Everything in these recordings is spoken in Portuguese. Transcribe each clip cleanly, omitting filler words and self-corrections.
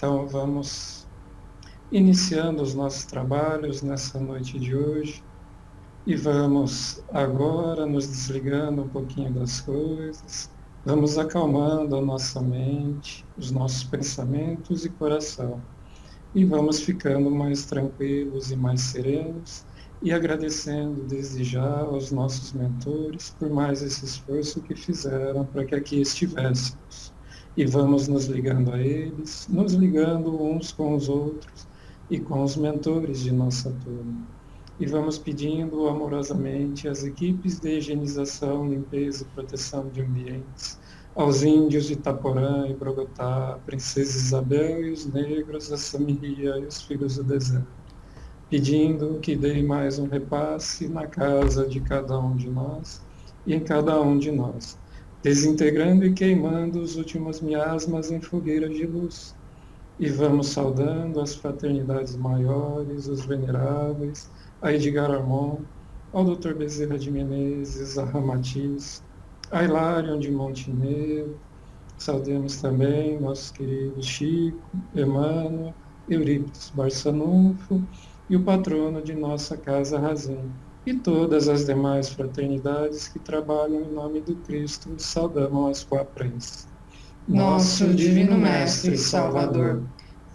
Então, vamos iniciando os nossos trabalhos nessa noite de hoje e vamos agora nos desligando um pouquinho das coisas, vamos acalmando a nossa mente, os nossos pensamentos e coração e vamos ficando mais tranquilos e mais serenos e agradecendo desde já aos nossos mentores por mais esse esforço que fizeram para que aqui estivéssemos. E vamos nos ligando a eles, nos ligando uns com os outros e com os mentores de nossa turma. E vamos pedindo amorosamente às equipes de higienização, limpeza e proteção de ambientes, aos índios de Itaporã e Bogotá, a Princesa Isabel e os negros, a Samiria e os filhos do deserto, pedindo que dê mais um repasse na casa de cada um de nós e em cada um de nós, desintegrando e queimando os últimos miasmas em fogueiras de luz. E vamos saudando as fraternidades maiores, os veneráveis, a Edgar Armon, ao Dr. Bezerra de Menezes, a Ramatiz, a Hilário de Montenegro. Saudemos também nossos queridos Chico, Emmanuel, Eurípides Barçanufo e o patrono de nossa Casa Razém. E todas as demais fraternidades que trabalham em nome do Cristo, saudamos com a prece. Nosso Divino Mestre e Salvador,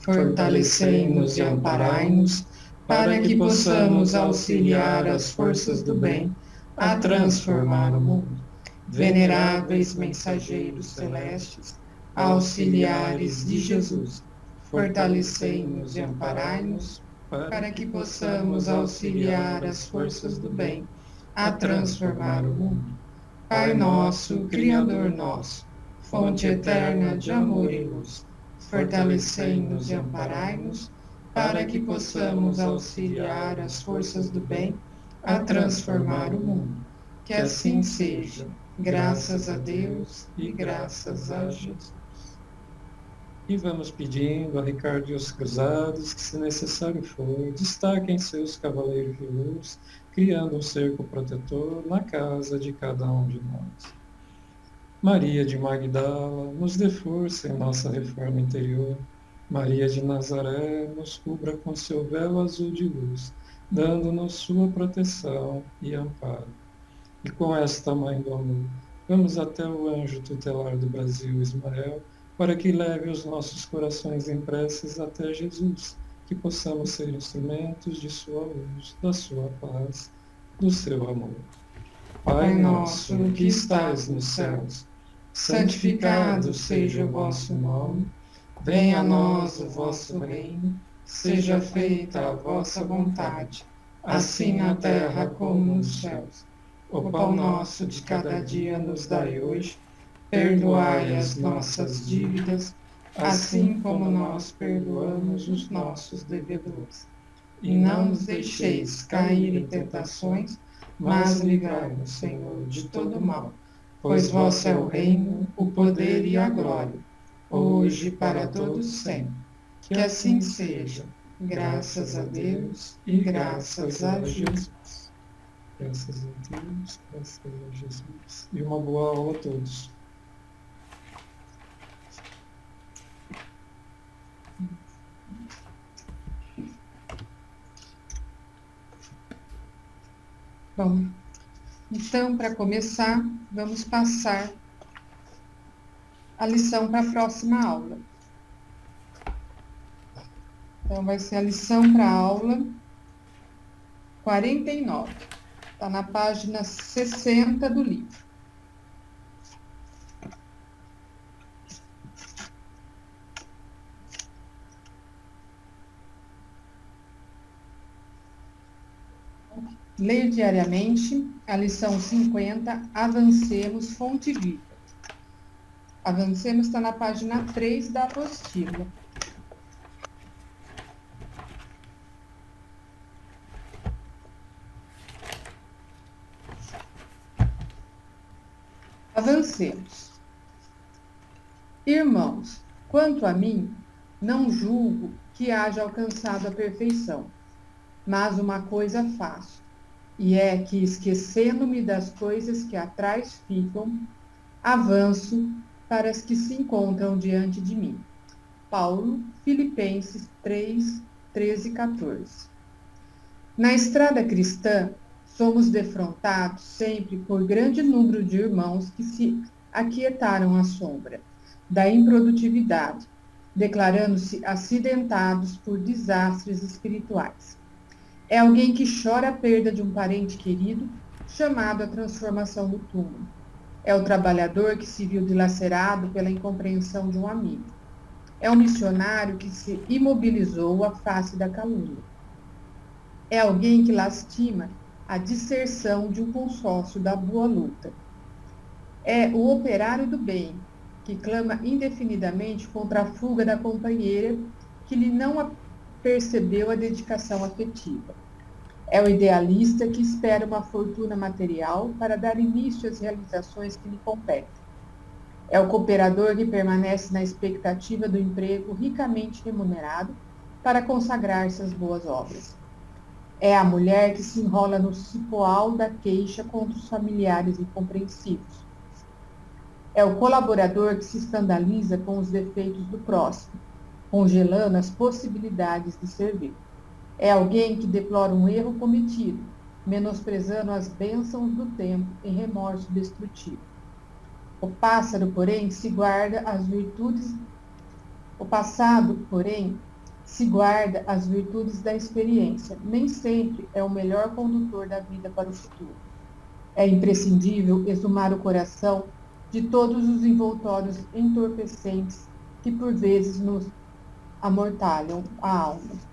fortalecei-nos e amparai-nos, para que possamos auxiliar as forças do bem a transformar o mundo. Veneráveis mensageiros celestes, auxiliares de Jesus, fortalecei-nos e amparai-nos, para que possamos auxiliar as forças do bem a transformar o mundo. Pai nosso, Criador nosso, fonte eterna de amor e luz, fortalecei-nos e amparai-nos, para que possamos auxiliar as forças do bem a transformar o mundo. Que assim seja, graças a Deus e graças a Jesus. E vamos pedindo a Ricardo e os cruzados que, se necessário for, destaquem seus cavaleiros de luz, criando um cerco protetor na casa de cada um de nós. Maria de Magdala, nos dê força em nossa reforma interior. Maria de Nazaré, nos cubra com seu véu azul de luz, dando-nos sua proteção e amparo. E com esta mãe do amor, vamos até o anjo tutelar do Brasil, Ismael, para que leve os nossos corações em preces até Jesus, que possamos ser instrumentos de sua luz, da sua paz, do seu amor. Pai nosso, que estais nos céus, santificado seja o vosso nome, venha a nós o vosso reino, seja feita a vossa vontade, assim na terra como nos céus. O pão nosso de cada dia nos dai hoje, perdoai as nossas dívidas, assim como nós perdoamos os nossos devedores. E não nos deixeis cair em tentações, mas livrai-nos, Senhor, de todo mal, pois vosso é o reino, o poder e a glória, hoje e para todos sempre. Que assim seja, graças a Deus e graças a Jesus. Graças a Deus, graças a Jesus. E uma boa aula a todos. Bom, então, para começar, vamos passar a lição para a próxima aula. Então, vai ser a lição para a aula 49. Está na página 60 do livro. Leia diariamente a lição 50, Avancemos, Fonte Viva. Avancemos está na página 3 da apostila. Avancemos. Irmãos, quanto a mim, não julgo que haja alcançado a perfeição, mas uma coisa faço, e é que, esquecendo-me das coisas que atrás ficam, avanço para as que se encontram diante de mim. Paulo, Filipenses 3, 13 e 14. Na estrada cristã, somos defrontados sempre por grande número de irmãos que se aquietaram à sombra da improdutividade, declarando-se acidentados por desastres espirituais. É alguém que chora a perda de um parente querido, chamado à transformação do túmulo. É o trabalhador que se viu dilacerado pela incompreensão de um amigo. É o missionário que se imobilizou à face da calúnia. É alguém que lastima a disserção de um consórcio da boa luta. É o operário do bem, que clama indefinidamente contra a fuga da companheira que lhe não percebeu a dedicação afetiva. É o idealista que espera uma fortuna material para dar início às realizações que lhe competem. É o cooperador que permanece na expectativa do emprego ricamente remunerado para consagrar-se às boas obras. É a mulher que se enrola no cipoal da queixa contra os familiares incompreensivos. É o colaborador que se escandaliza com os defeitos do próximo, congelando as possibilidades de servir. É alguém que deplora um erro cometido, menosprezando as bênçãos do tempo em remorso destrutivo. O pássaro, porém, se guarda as virtudes. O passado, porém, se guarda as virtudes da experiência. Nem sempre é o melhor condutor da vida para o futuro. É imprescindível exumar o coração de todos os envoltórios entorpecentes que por vezes nos amortalham a alma.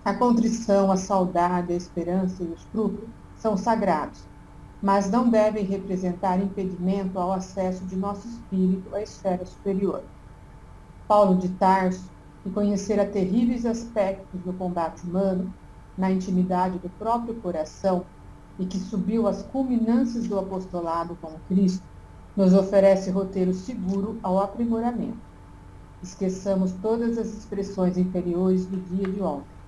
A contrição, a saudade, a esperança e o escrúpulo são sagrados, mas não devem representar impedimento ao acesso de nosso espírito à esfera superior. Paulo de Tarso, que conhecera terríveis aspectos do combate humano na intimidade do próprio coração e que subiu às culminâncias do apostolado com Cristo, nos oferece roteiro seguro ao aprimoramento. Esqueçamos todas as expressões inferiores do dia de ontem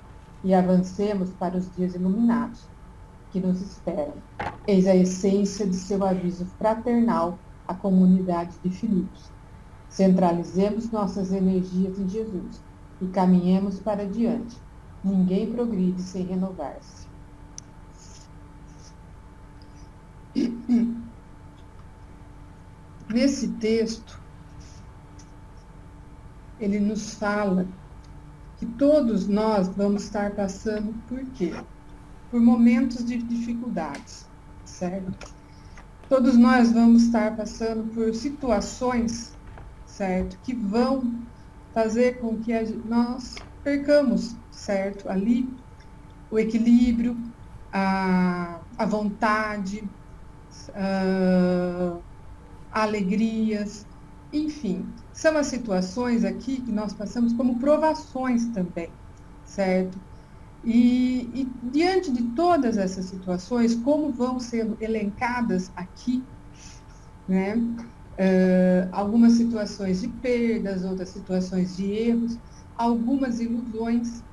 e avancemos para os dias iluminados que nos esperam. Eis a essência de seu aviso fraternal à comunidade de Filipos. Centralizemos nossas energias em Jesus e caminhemos para diante. Ninguém progride sem renovar-se. Nesse texto, ele nos fala que todos nós vamos estar passando por quê? Por momentos de dificuldades, certo? Todos nós vamos estar passando por situações, certo? Que vão fazer com que nós percamos, certo? Ali, o equilíbrio, a vontade, alegrias, enfim, são as situações aqui que nós passamos como provações também, certo? E diante de todas essas situações, como vão sendo elencadas aqui, né? Algumas situações de perdas, outras situações de erros, algumas ilusões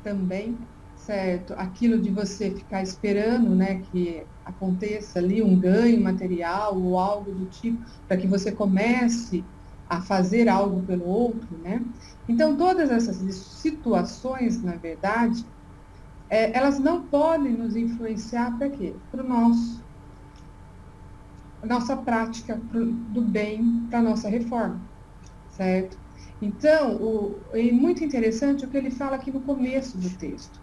também, certo? Aquilo de você ficar esperando, né, que aconteça ali um ganho material ou algo do tipo, para que você comece a fazer algo pelo outro, né? Então, todas essas situações, na verdade, elas não podem nos influenciar para quê? Para o nossa prática do bem, para a nossa reforma, certo? Então, é muito interessante o que ele fala aqui no começo do texto.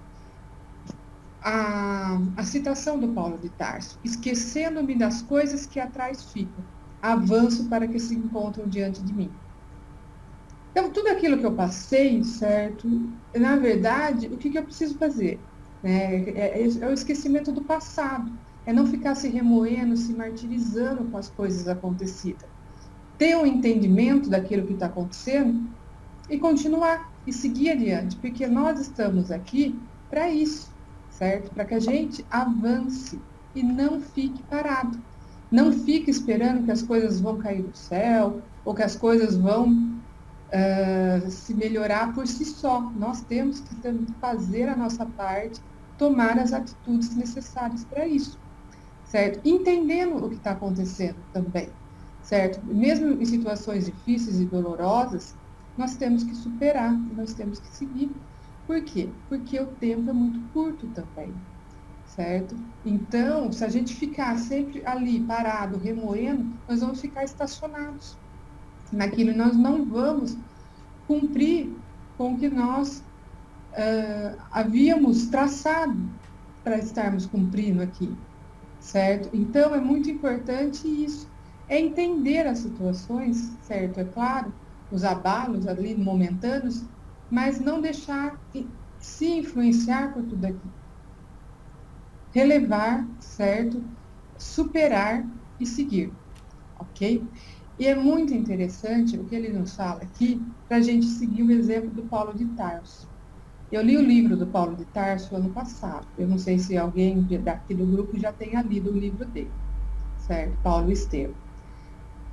A citação do Paulo de Tarso: esquecendo-me das coisas que atrás ficam, avanço para que se encontram diante de mim. Então, tudo aquilo que eu passei, certo? Na verdade, o que eu preciso fazer? É o esquecimento do passado. É não ficar se remoendo, se martirizando com as coisas acontecidas. Ter um entendimento daquilo que está acontecendo e continuar e seguir adiante, porque nós estamos aqui para isso, certo? Para que a gente avance e não fique parado. Não fique esperando que as coisas vão cair do céu ou que as coisas vão se melhorar por si só. Nós temos que fazer a nossa parte, tomar as atitudes necessárias para isso, certo? Entendendo o que está acontecendo também, certo? Mesmo em situações difíceis e dolorosas, nós temos que superar, nós temos que seguir. Por quê? Porque o tempo é muito curto também, certo? Então, se a gente ficar sempre ali parado, remoendo, nós vamos ficar estacionados naquilo, e nós não vamos cumprir com o que nós havíamos traçado para estarmos cumprindo aqui, certo? Então, é muito importante isso, é entender as situações, certo? É claro, os abalos ali momentâneos, mas não deixar se influenciar por tudo aquilo. Relevar, certo? Superar e seguir, ok? E é muito interessante o que ele nos fala aqui, para a gente seguir o exemplo do Paulo de Tarso. Eu li o livro do Paulo de Tarso ano passado. Eu não sei se alguém daqui do grupo já tenha lido o livro dele, certo? Paulo e Estevão.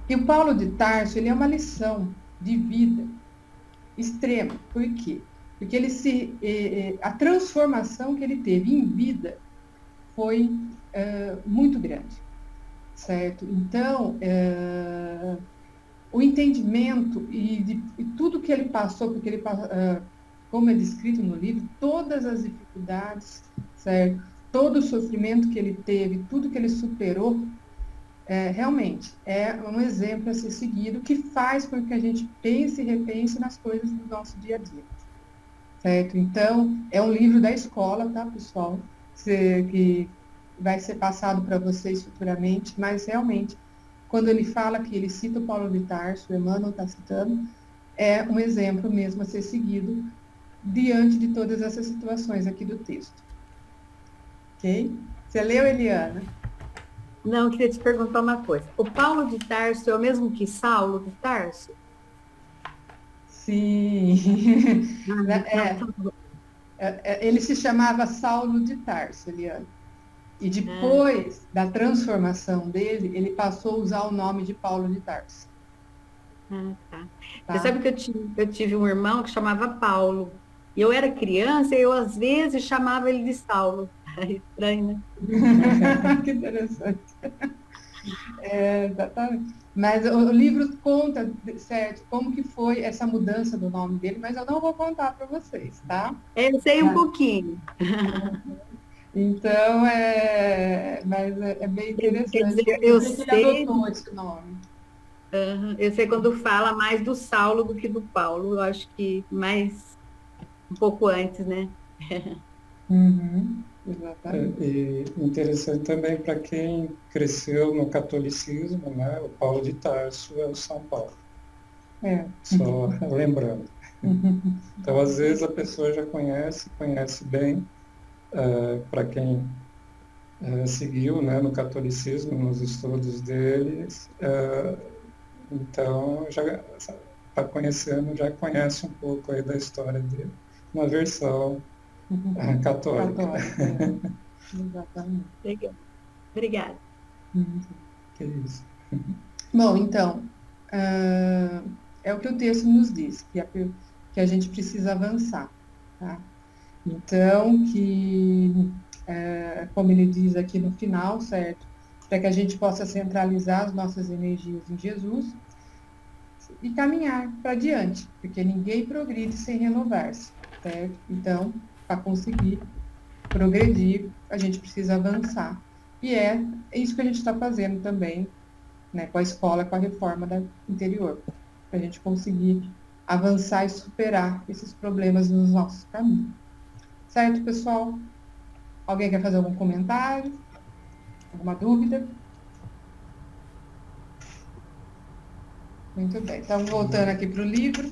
E o Paulo de Tarso, ele é uma lição de vida extrema. Por quê? Porque a transformação que ele teve em vida foi muito grande, certo? Então, o entendimento e tudo que ele passou, porque ele como é descrito no livro, todas as dificuldades, certo? Todo o sofrimento que ele teve, tudo que ele superou, realmente é um exemplo a ser seguido, que faz com que a gente pense e repense nas coisas do nosso dia a dia, certo? Então, é um livro da escola, tá, pessoal? Que vai ser passado para vocês futuramente, mas realmente, quando ele fala que ele cita o Paulo de Tarso, o Emmanuel está citando, é um exemplo mesmo a ser seguido diante de todas essas situações aqui do texto. Ok? Você leu, Eliana? Não, eu queria te perguntar uma coisa. O Paulo de Tarso é o mesmo que Saulo de Tarso? Sim. Ele se chamava Saulo de Tarso, Eliana. E depois da transformação dele, ele passou a usar o nome de Paulo de Tarso. Tá. Você sabe que eu tive um irmão que chamava Paulo. E eu era criança e eu, às vezes, chamava ele de Saulo. É estranho, né? Que interessante. Exatamente. Mas o livro conta, certo, como que foi essa mudança do nome dele, mas eu não vou contar para vocês, tá? Eu sei um pouquinho. Então, mas é bem interessante. Quer dizer, eu sei... Ele adotou esse nome. Eu sei quando fala mais do Saulo do que do Paulo. Eu acho que mais um pouco antes, né? Exatamente. E interessante também para quem cresceu no catolicismo, né? O Paulo de Tarso é o São Paulo. Só lembrando. Então, às vezes, a pessoa já conhece bem, para quem seguiu, né, no catolicismo, nos estudos deles, então já está conhecendo, já conhece um pouco aí da história dele, uma versão católica. Exatamente. Legal. Obrigada. Que isso. Bom, então, é o que o texto nos diz, que a gente precisa avançar, tá? Então, como ele diz aqui no final, certo? Para que a gente possa centralizar as nossas energias em Jesus e caminhar para diante, porque ninguém progride sem renovar-se, certo? Então, para conseguir progredir, a gente precisa avançar. E é isso que a gente está fazendo também, né, com a escola, com a reforma interior, para a gente conseguir avançar e superar esses problemas nos nossos caminhos. Certo, pessoal? Alguém quer fazer algum comentário? Alguma dúvida? Muito bem. Então, voltando aqui para o livro.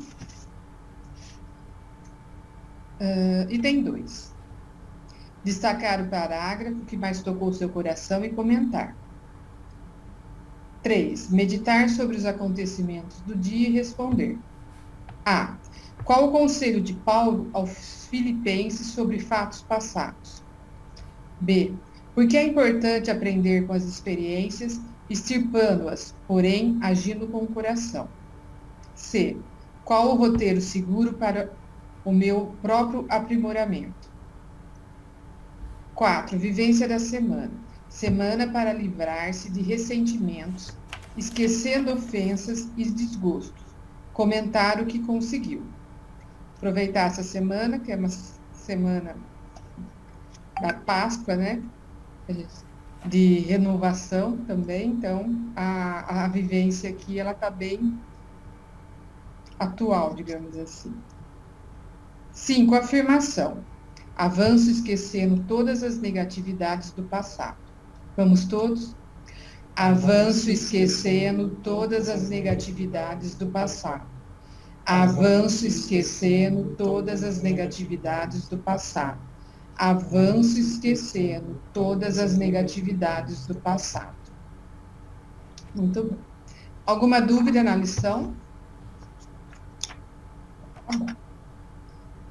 Item 2. Destacar o parágrafo que mais tocou o seu coração e comentar. 3. Meditar sobre os acontecimentos do dia e responder. A. Qual o conselho de Paulo aos filipenses sobre fatos passados? B. Por que é importante aprender com as experiências, extirpando-as, porém agindo com o coração? C. Qual o roteiro seguro para o meu próprio aprimoramento? 4. Vivência da semana. Semana para livrar-se de ressentimentos, esquecendo ofensas e desgostos, comentar o que conseguiu. Aproveitar essa semana, que é uma semana da Páscoa, né? De renovação também, então a vivência aqui, ela está bem atual, digamos assim. 5, afirmação. Avanço esquecendo todas as negatividades do passado. Vamos todos? Avanço esquecendo todas as negatividades do passado. Avanço esquecendo todas as negatividades do passado. Avanço esquecendo todas as negatividades do passado. Muito bom. Alguma dúvida na lição? Tá bom.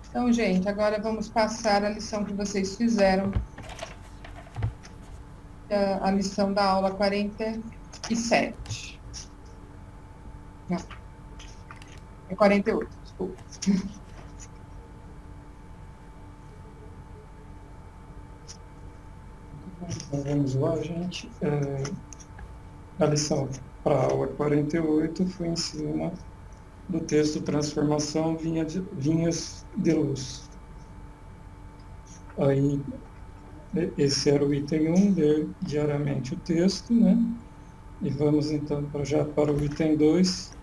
Então, gente, agora vamos passar a lição que vocês fizeram. A lição da aula 47. Não. É 48, desculpa. Então, vamos lá, gente. A lição para a aula 48 foi em cima do texto Transformação Vinhas de Luz. Aí, esse era o item 1, ler diariamente o texto, né? E vamos então já para o item 2,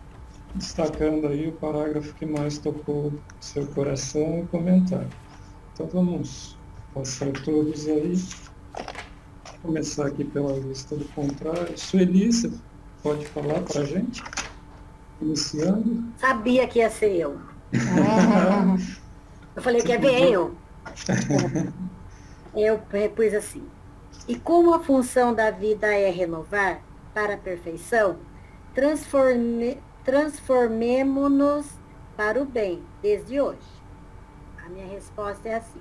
destacando aí o parágrafo que mais tocou seu coração e comentar. Então vamos passar todos aí. Vou começar aqui pela lista do contrário. Sueli, você pode falar para a gente? Iniciando. Sabia que ia ser eu. Eu falei, quer ver eu? Eu pus assim. E como a função da vida é renovar para a perfeição, transformemo-nos para o bem, desde hoje. A minha resposta é assim.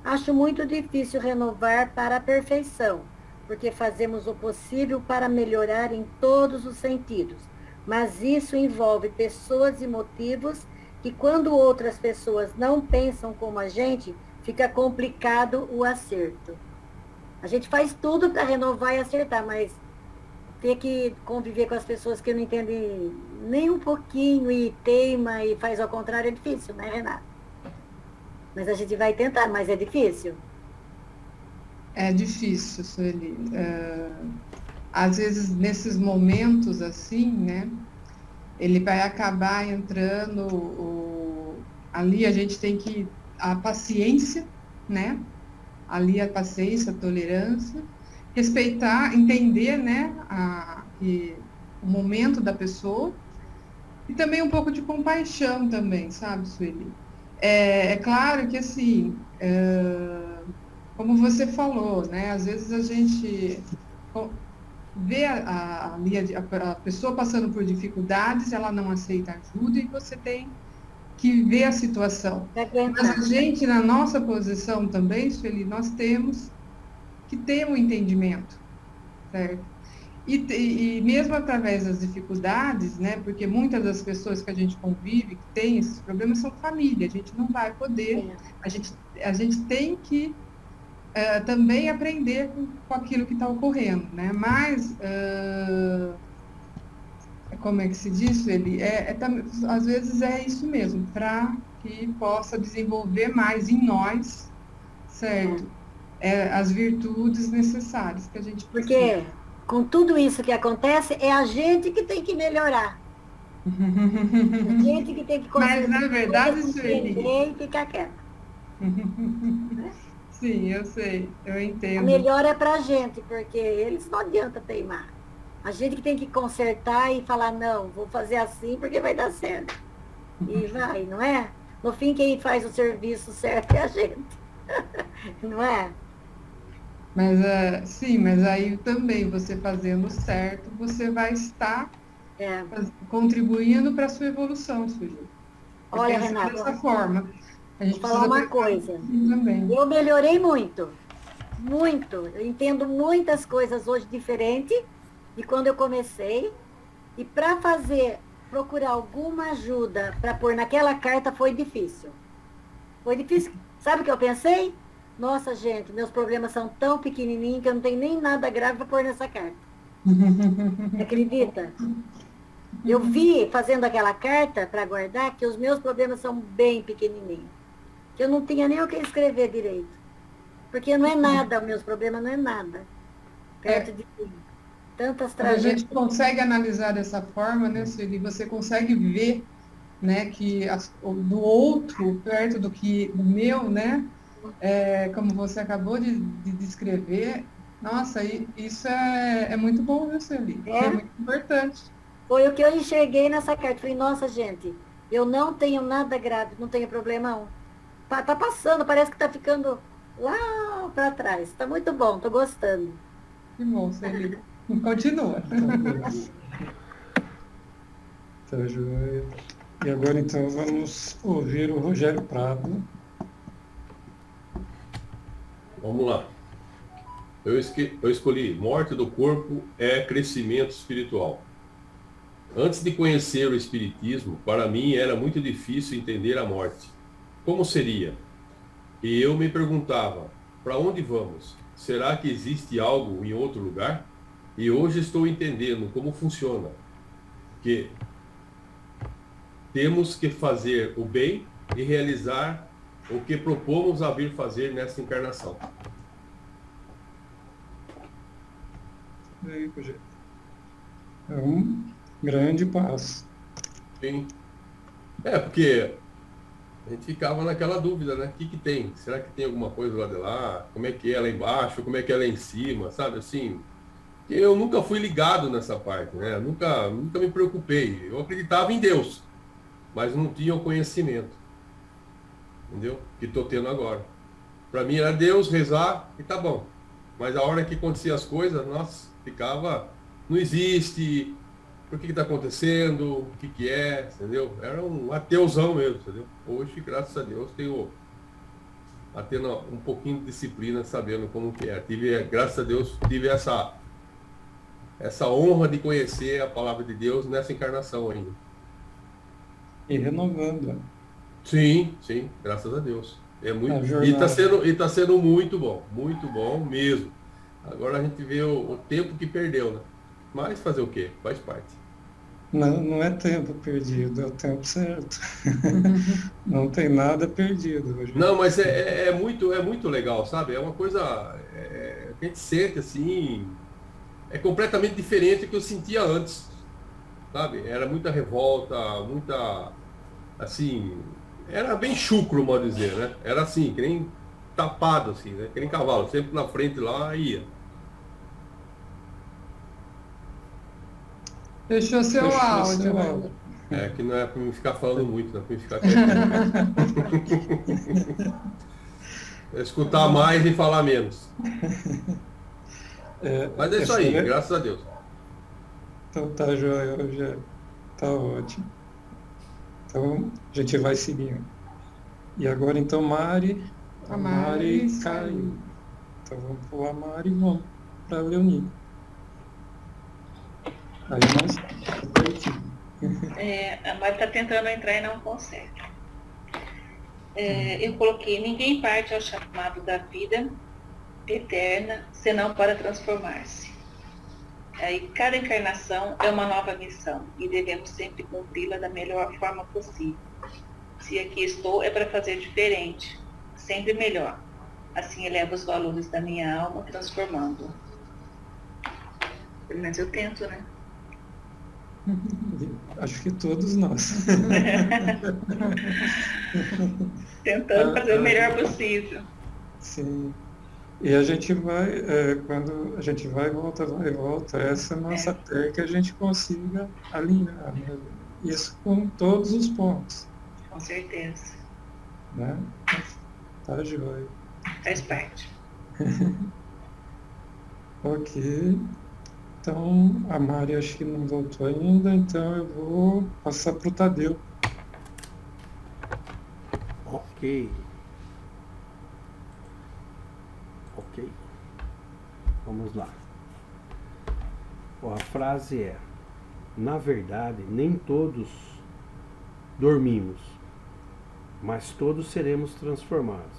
Acho muito difícil renovar para a perfeição, porque fazemos o possível para melhorar em todos os sentidos. Mas isso envolve pessoas e motivos que, quando outras pessoas não pensam como a gente, fica complicado o acerto. A gente faz tudo para renovar e acertar, mas ter que conviver com as pessoas que não entendem nem um pouquinho e teima e faz ao contrário é difícil, né, Renata? Mas a gente vai tentar, mas é difícil. É difícil, Sueli. Às vezes, nesses momentos assim, né, ele vai acabar entrando, ali a gente tem que, a paciência, né, ali a paciência, a tolerância, respeitar, entender, né, o momento da pessoa, e também um pouco de compaixão também, sabe, Sueli? É claro que, assim, como você falou, né, às vezes a gente vê a pessoa passando por dificuldades, ela não aceita ajuda e você tem que ver a situação. Mas a gente, na nossa posição também, Sueli, nós temos que ter um entendimento, certo? E mesmo através das dificuldades, né, porque muitas das pessoas que a gente convive, que tem esses problemas, são família, a gente não vai poder, a gente tem que também aprender com aquilo que está ocorrendo, né? Mas, como é que se diz, ele às vezes é isso mesmo, para que possa desenvolver mais em nós, certo? As virtudes necessárias que a gente precisa. Porque com tudo isso que acontece, é a gente que tem que melhorar. A gente que tem que Mas, na verdade, Sueli, e ficar quieto. Sim, eu sei, eu entendo. A melhor é pra gente, porque eles não adianta teimar. A gente que tem que consertar e falar, não, vou fazer assim porque vai dar certo. E vai, não é? No fim, quem faz o serviço certo é a gente. Não é? Mas, sim, mas aí também, você fazendo certo, você vai estar contribuindo para a sua evolução, Sueli. Olha, Renata, dessa forma. Vou falar uma coisa. Eu melhorei muito. Muito. Eu entendo muitas coisas hoje diferente de quando eu comecei. E para procurar alguma ajuda para pôr naquela carta foi difícil. Foi difícil. Sabe o que eu pensei? Nossa, gente, meus problemas são tão pequenininhos que eu não tenho nem nada grave para pôr nessa carta. Acredita? Eu vi, fazendo aquela carta para guardar, que os meus problemas são bem pequenininhos. Que eu não tinha nem o que escrever direito. Porque não é nada, os meus problemas não é nada. Perto de mim. Tantas Quando a tragédias. gente consegue analisar dessa forma, né, Sueli, você consegue ver, né, que do outro perto do que o meu, né, como você acabou de descrever, nossa, isso é muito bom, viu, Sueli? É muito importante. Foi o que eu enxerguei nessa carta. Falei, nossa, gente, eu não tenho nada grave, não tenho problema não. Tá passando, parece que tá ficando lá para trás. Tá muito bom, tô gostando. Que bom, Sueli. Continua. Tá joia. E agora então vamos ouvir o Rogério Prado. Vamos lá. Eu escolhi morte do corpo é crescimento espiritual. Antes de conhecer o Espiritismo, para mim era muito difícil entender a morte. Como seria? E eu me perguntava, para onde vamos? Será que existe algo em outro lugar? E hoje estou entendendo como funciona. Que temos que fazer o bem e realizar o que propomos a vir fazer nesta encarnação. Aí, Rogério. É um grande passo. Sim. Porque a gente ficava naquela dúvida, né? O que tem? Será que tem alguma coisa lá de lá? Como é que é lá embaixo? Como é que é lá em cima? Sabe assim? Eu nunca fui ligado nessa parte, né? Nunca me preocupei. Eu acreditava em Deus, mas não tinha o conhecimento. Entendeu? Que estou tendo agora. Para mim era Deus, rezar e tá bom. Mas a hora que acontecia as coisas, nossa, ficava... Não existe... Por que está acontecendo? O que é? Entendeu? Era um ateuzão mesmo, entendeu? Hoje, graças a Deus, tenho tendo um pouquinho de disciplina, sabendo como que é. Graças a Deus, tive essa honra de conhecer a palavra de Deus nessa encarnação ainda. E renovando. Sim, graças a Deus. É muito, A e está sendo muito bom mesmo. Agora a gente vê o tempo que perdeu, né? Mas fazer o quê? Faz parte. Não é tempo perdido, é o tempo certo. Não tem nada perdido, Rogério. Não, mas é muito legal, sabe? É uma coisa que a gente sente assim, é completamente diferente do que eu sentia antes, sabe? Era muita revolta, muita, assim, era bem chucro, modo dizer, né? Era assim, que nem tapado, assim, né? Que nem cavalo, sempre na frente lá ia. Fechou seu áudio. Que não é para me ficar falando muito, não é para me ficar quietinho. Escutar mais e falar menos. Mas é isso aí, graças a Deus. Então tá joia, Rogério. Tá ótimo. Então a gente vai seguindo. E agora então Mari. A Mari caiu. Então vamos pular a Mari e vamos para a Leonina. Aí nós a Mari está tentando entrar e não consegue. Eu coloquei, ninguém parte ao chamado da vida eterna, senão para transformar-se. Aí, cada encarnação é uma nova missão e devemos sempre cumpri-la da melhor forma possível. Se aqui estou, é para fazer diferente, sempre melhor. Assim elevo os valores da minha alma, transformando. Pelo menos eu tento, né? Acho que todos nós. Tentando fazer o melhor possível. Sim. E a gente vai, quando a gente vai e volta, essa é a nossa fé que a gente consiga alinhar, né? Isso com todos os pontos. Com certeza. Né? Tá joia. Faz parte. Ok. Então, a Mari acho que não voltou ainda, então eu vou passar para o Tadeu. Ok. Vamos lá. A frase é: na verdade, nem todos dormimos, mas todos seremos transformados.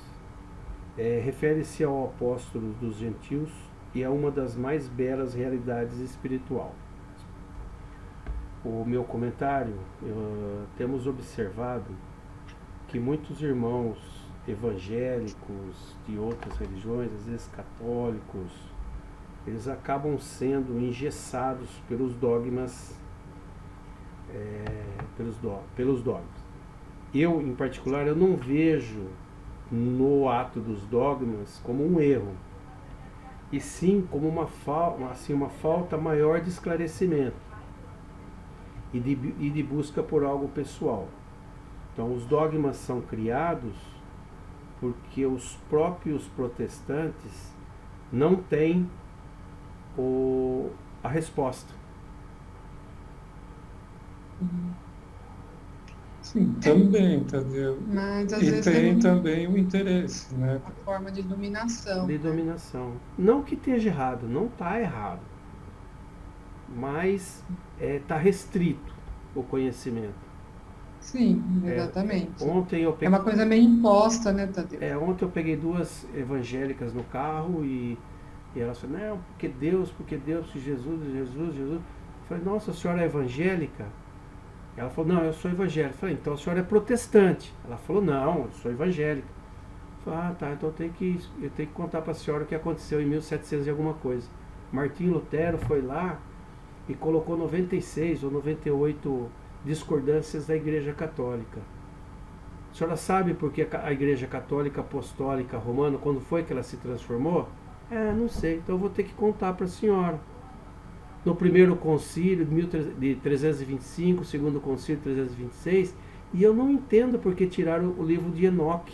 Refere-se ao apóstolo dos gentios e é uma das mais belas realidades espiritual. o meu comentário, temos observado que muitos irmãos evangélicos de outras religiões, às vezes católicos, eles acabam sendo engessados pelos dogmas, pelos dogmas. Eu, em particular, eu não vejo no ato dos dogmas como um erro, e sim como uma falta maior de esclarecimento e de busca por algo pessoal. Então, os dogmas são criados porque os próprios protestantes não têm a resposta. Sim, também, Tadeu. Mas às E vezes tem também o interesse, né? uma forma de dominação. De dominação. Não que esteja errado, não está errado. Mas está restrito o conhecimento. Sim, exatamente. Ontem eu É peguei, uma coisa meio imposta, né, Tadeu? ontem eu peguei duas evangélicas no carro e elas falaram, não, porque Deus, Jesus. Eu falei, nossa, a senhora é evangélica? Ela falou, não, eu sou evangélica. Eu falei, então a senhora é protestante. Ela falou, não, eu sou evangélica. Eu falei, tá, então eu tenho que contar para a senhora o que aconteceu em 1700 e alguma coisa. Martim Lutero foi lá e colocou 96 ou 98 discordâncias da Igreja Católica. A senhora sabe por que a Igreja Católica Apostólica Romana, quando foi que ela se transformou? Não sei, então eu vou ter que contar para a senhora. No primeiro concílio de 325, segundo concílio de 326, e eu não entendo porque tiraram o livro de Enoque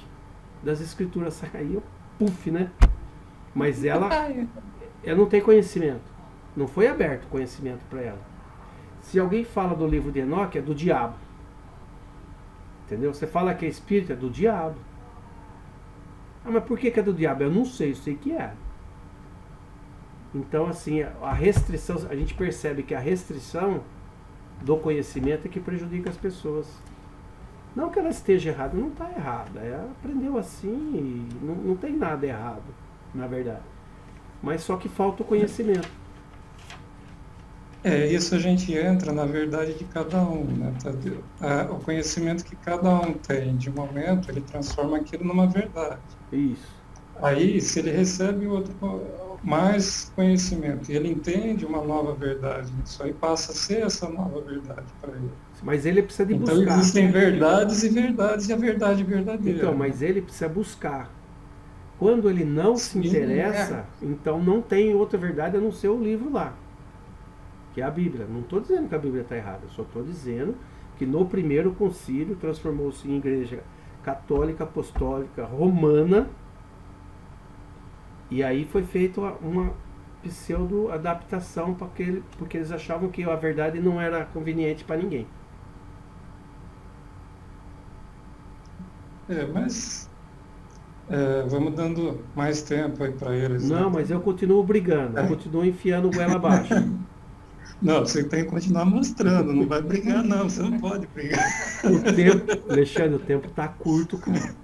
das escrituras. Aí eu, puf, né? Mas ela não tem conhecimento. Não foi aberto o conhecimento para ela. Se alguém fala do livro de Enoque, é do diabo. Entendeu? Você fala que é espírito, é do diabo. Mas por que é do diabo? Eu não sei, eu sei que é. Então, assim, a restrição, a gente percebe que a restrição do conhecimento é que prejudica as pessoas. Não que ela esteja errada, não está errada. Ela aprendeu assim e não tem nada errado, na verdade. Mas só que falta o conhecimento. Isso a gente entra na verdade de cada um, né, Tadeu? O conhecimento que cada um tem de momento, ele transforma aquilo numa verdade. Isso. Aí, se ele recebe mais conhecimento e ele entende uma nova verdade, isso aí passa a ser essa nova verdade para ele. Mas ele precisa de Então buscar. existem verdades e a verdade verdadeira. Então, mas ele precisa buscar. Quando ele não se interessa, então não tem outra verdade a não ser o livro lá, que é a Bíblia. Não estou dizendo que a Bíblia está errada, só estou dizendo que no primeiro concílio transformou-se em igreja católica, apostólica, romana, e aí foi feita uma pseudo-adaptação porque eles achavam que a verdade não era conveniente para ninguém. Mas vamos dando mais tempo aí para eles. Não, né? mas eu continuo brigando, eu continuo enfiando goela abaixo. Não, você tem que continuar mostrando, não vai brigar não, você não pode brigar. Alexandre, o tempo tá curto, cara.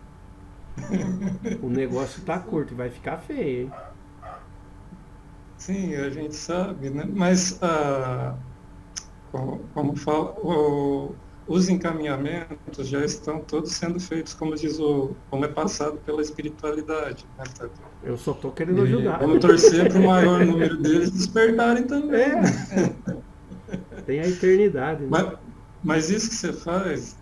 O negócio tá curto, vai ficar feio, hein? Sim, a gente sabe, né? Mas, como fala, os encaminhamentos já estão todos sendo feitos, como é passado pela espiritualidade. Né? Eu só tô querendo ajudar. Vamos torcer para o maior número deles despertarem também. Tem a eternidade, né? Mas isso que você faz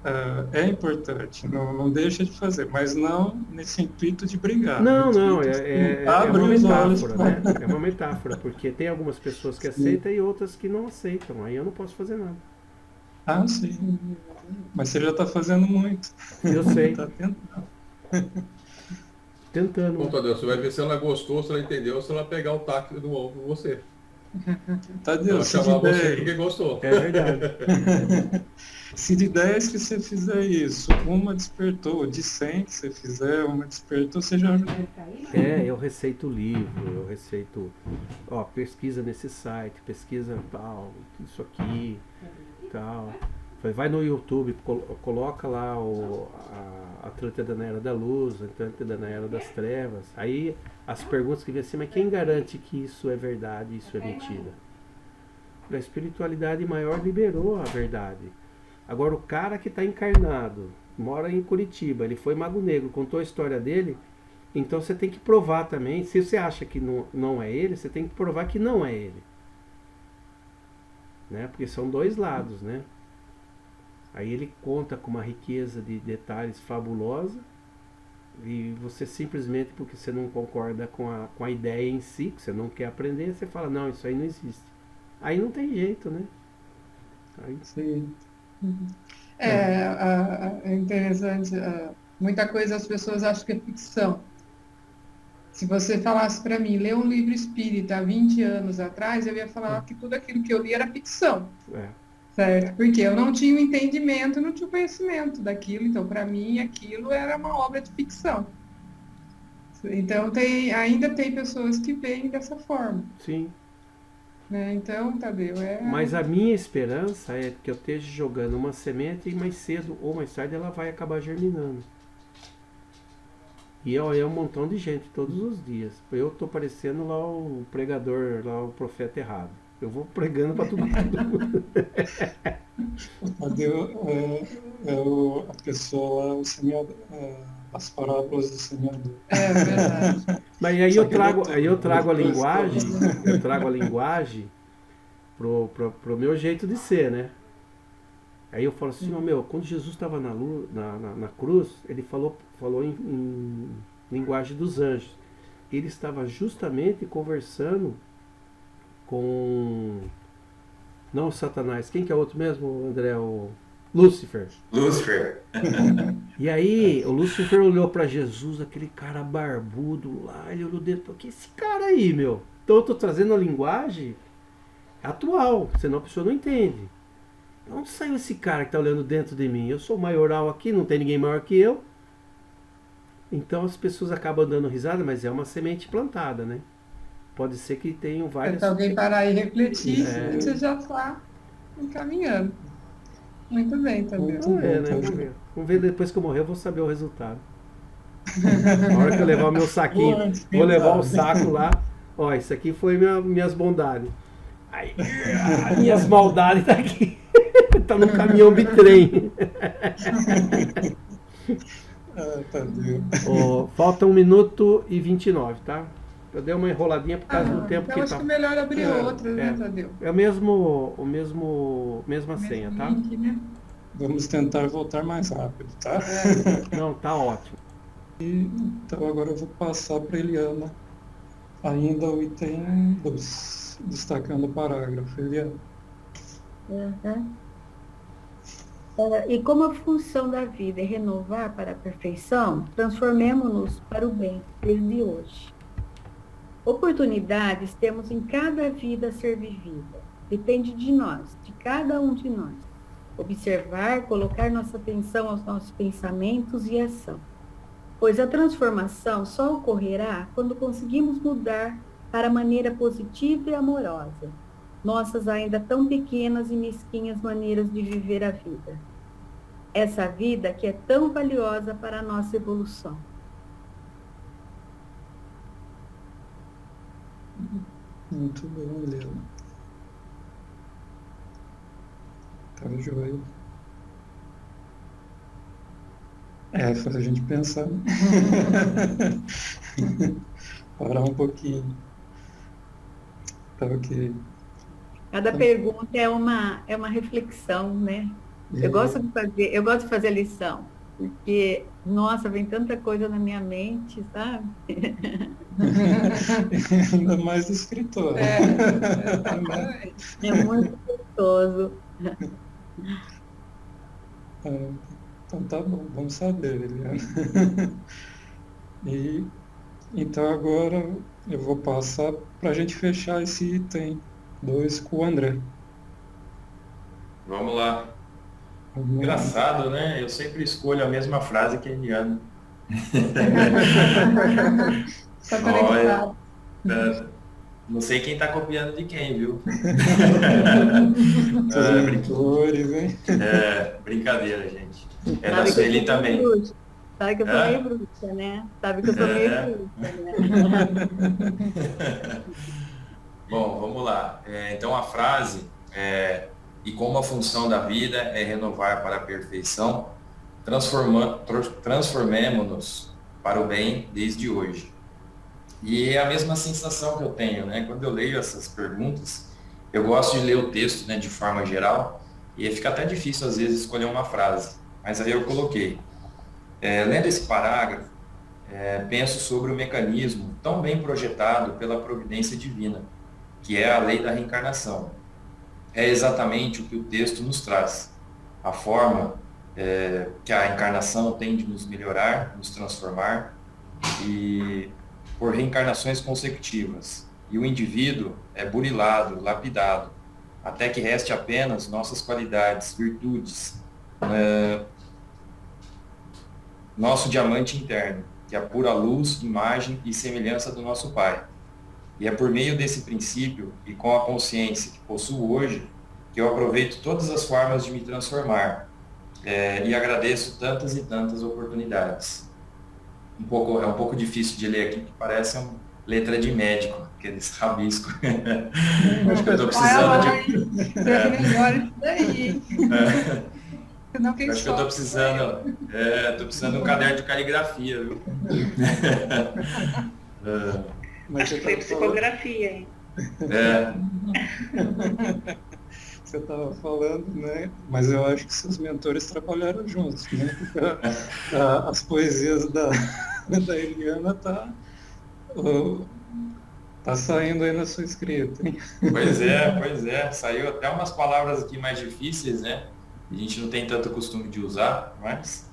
é importante, não deixa de fazer, mas não nesse intuito de brigar. Não, é uma metáfora, né? olhos. É uma metáfora, porque tem algumas pessoas que aceitam e outras que não aceitam, aí eu não posso fazer nada. Sim. Mas você já está fazendo muito. Eu sei. Está tentando. Tentando. Bom, Tadeu, você vai ver se ela gostou, se ela entendeu, se ela pegar o taco do ovo com você. Tadeu, Ela se de chamar você 10, porque gostou. É verdade. se de 10 que você fizer isso, uma despertou, de 100 que você fizer, uma despertou, você já ajudou. Eu receito livro, eu receito, pesquisa nesse site, pesquisa tal, isso aqui, tal. Vai no YouTube, coloca lá a Atlântida na Era da Luz, a Atlântida na Era das Trevas. Aí as perguntas que vêm assim, mas quem garante que isso é verdade, isso é mentira? A espiritualidade maior liberou a verdade. Agora, o cara que está encarnado, mora em Curitiba, ele foi Mago Negro, contou a história dele, então você tem que provar também. Se você acha que não é ele, você tem que provar que não é ele. Né? Porque são dois lados, né? Aí ele conta com uma riqueza de detalhes fabulosa, e você simplesmente, porque você não concorda com a ideia em si, que você não quer aprender, você fala, não, isso aí não existe. Aí não tem jeito, né? Aí... Sim. É interessante. Muita coisa as pessoas acham que é ficção. Se você falasse para mim, ler um livro espírita há 20 anos atrás, eu ia falar que tudo aquilo que eu li era ficção. Certo? Porque eu não tinha o entendimento, não tinha o conhecimento daquilo. Então, para mim, aquilo era uma obra de ficção. Então, ainda tem pessoas que veem dessa forma. Sim. Né? Então, Tadeu, Mas a minha esperança é que eu esteja jogando uma semente e mais cedo ou mais tarde ela vai acabar germinando. E é um montão de gente todos os dias. Eu tô parecendo lá o pregador, lá o profeta errado. Eu vou pregando para todo mundo. Tadeu a pessoa lá, o semeador, as parábolas do semeador. É verdade. Mas aí eu trago a linguagem pro meu jeito de ser, né? Aí eu falo assim, quando Jesus estava na cruz, ele falou em linguagem dos anjos. Ele estava justamente conversando com... Não Satanás, quem que é o outro mesmo, André? O Lúcifer. E aí, o Lúcifer olhou para Jesus, aquele cara barbudo lá, ele olhou dentro, que esse cara aí, meu? Então eu tô trazendo a linguagem atual, senão a pessoa não entende. Onde saiu esse cara que tá olhando dentro de mim? Eu sou maioral aqui, não tem ninguém maior que eu. Então as pessoas acabam dando risada, mas é uma semente plantada, né? Pode ser que tenham várias... Se alguém parar e refletir, você já está encaminhando. Muito bem, Tadeu. Vamos ver, né? Vamos ver depois que eu morrer, eu vou saber o resultado. Na hora que eu levar o meu saquinho, vou levar o saco lá. Ó, isso aqui foi minhas bondades. Aí, minhas maldades tá aqui. Tá no caminhão bitrem. Falta 1 minuto e 29, tá? Eu dei uma enroladinha por causa do tempo que acho que melhor abrir outra, né, Tadeu? É a mesma senha, tá? Link, né? Vamos tentar voltar mais rápido, tá? Não, tá ótimo. Então agora eu vou passar para Eliana. Ainda o item 2, destacando o parágrafo. Eliana. E como a função da vida é renovar para a perfeição, transformemo-nos para o bem desde hoje. Oportunidades temos em cada vida a ser vivida. Depende de nós, de cada um de nós. Observar, colocar nossa atenção aos nossos pensamentos e ação. Pois a transformação só ocorrerá quando conseguimos mudar para a maneira positiva e amorosa nossas ainda tão pequenas e mesquinhas maneiras de viver a vida. Essa vida que é tão valiosa para a nossa evolução. Muito bom, Eliana. Tá joia. Faz a gente pensar. Parar um pouquinho. Tá ok. Cada pergunta é uma reflexão, né? Eu gosto de fazer a lição, porque, nossa, vem tanta coisa na minha mente, sabe? Ainda mais escritor. É muito gostoso. Então tá bom, vamos saber, Eliana. Então agora eu vou passar para a gente fechar esse item 2 com o André. Vamos lá. Engraçado, né? Eu sempre escolho a mesma frase que a Eliana. Olha, não sei quem está copiando de quem, viu? Brincadeira, gente. É da Sueli também. Sabe que eu sou meio bruxa, né? Bom, vamos lá. Então a frase E como a função da vida é renovar para a perfeição, transformemo-nos para o bem desde hoje. E é a mesma sensação que eu tenho, né? Quando eu leio essas perguntas, eu gosto de ler o texto, né, de forma geral, e fica até difícil às vezes escolher uma frase, mas aí eu coloquei. Lendo esse parágrafo, penso sobre o mecanismo tão bem projetado pela providência divina, que é a lei da reencarnação. É exatamente o que o texto nos traz. A forma que a encarnação tem de nos melhorar, nos transformar, e por reencarnações consecutivas. E o indivíduo é burilado, lapidado, até que reste apenas nossas qualidades, virtudes, nosso diamante interno, que é a pura luz, imagem e semelhança do nosso Pai. E é por meio desse princípio e com a consciência que possuo hoje, que eu aproveito todas as formas de me transformar e agradeço tantas e tantas oportunidades. É um pouco difícil de ler aqui, que parece uma letra de médico, aqueles rabiscos. Acho que eu estou precisando de... melhor isso daí. Acho que eu estou precisando de um caderno de caligrafia, viu? Acho que foi psicografia, hein? Você estava falando, né? Mas eu acho que seus mentores trabalharam juntos, né? As poesias da Eliana tá saindo aí na sua escrita, hein? Pois é. Saiu até umas palavras aqui mais difíceis, né? A gente não tem tanto costume de usar, mas...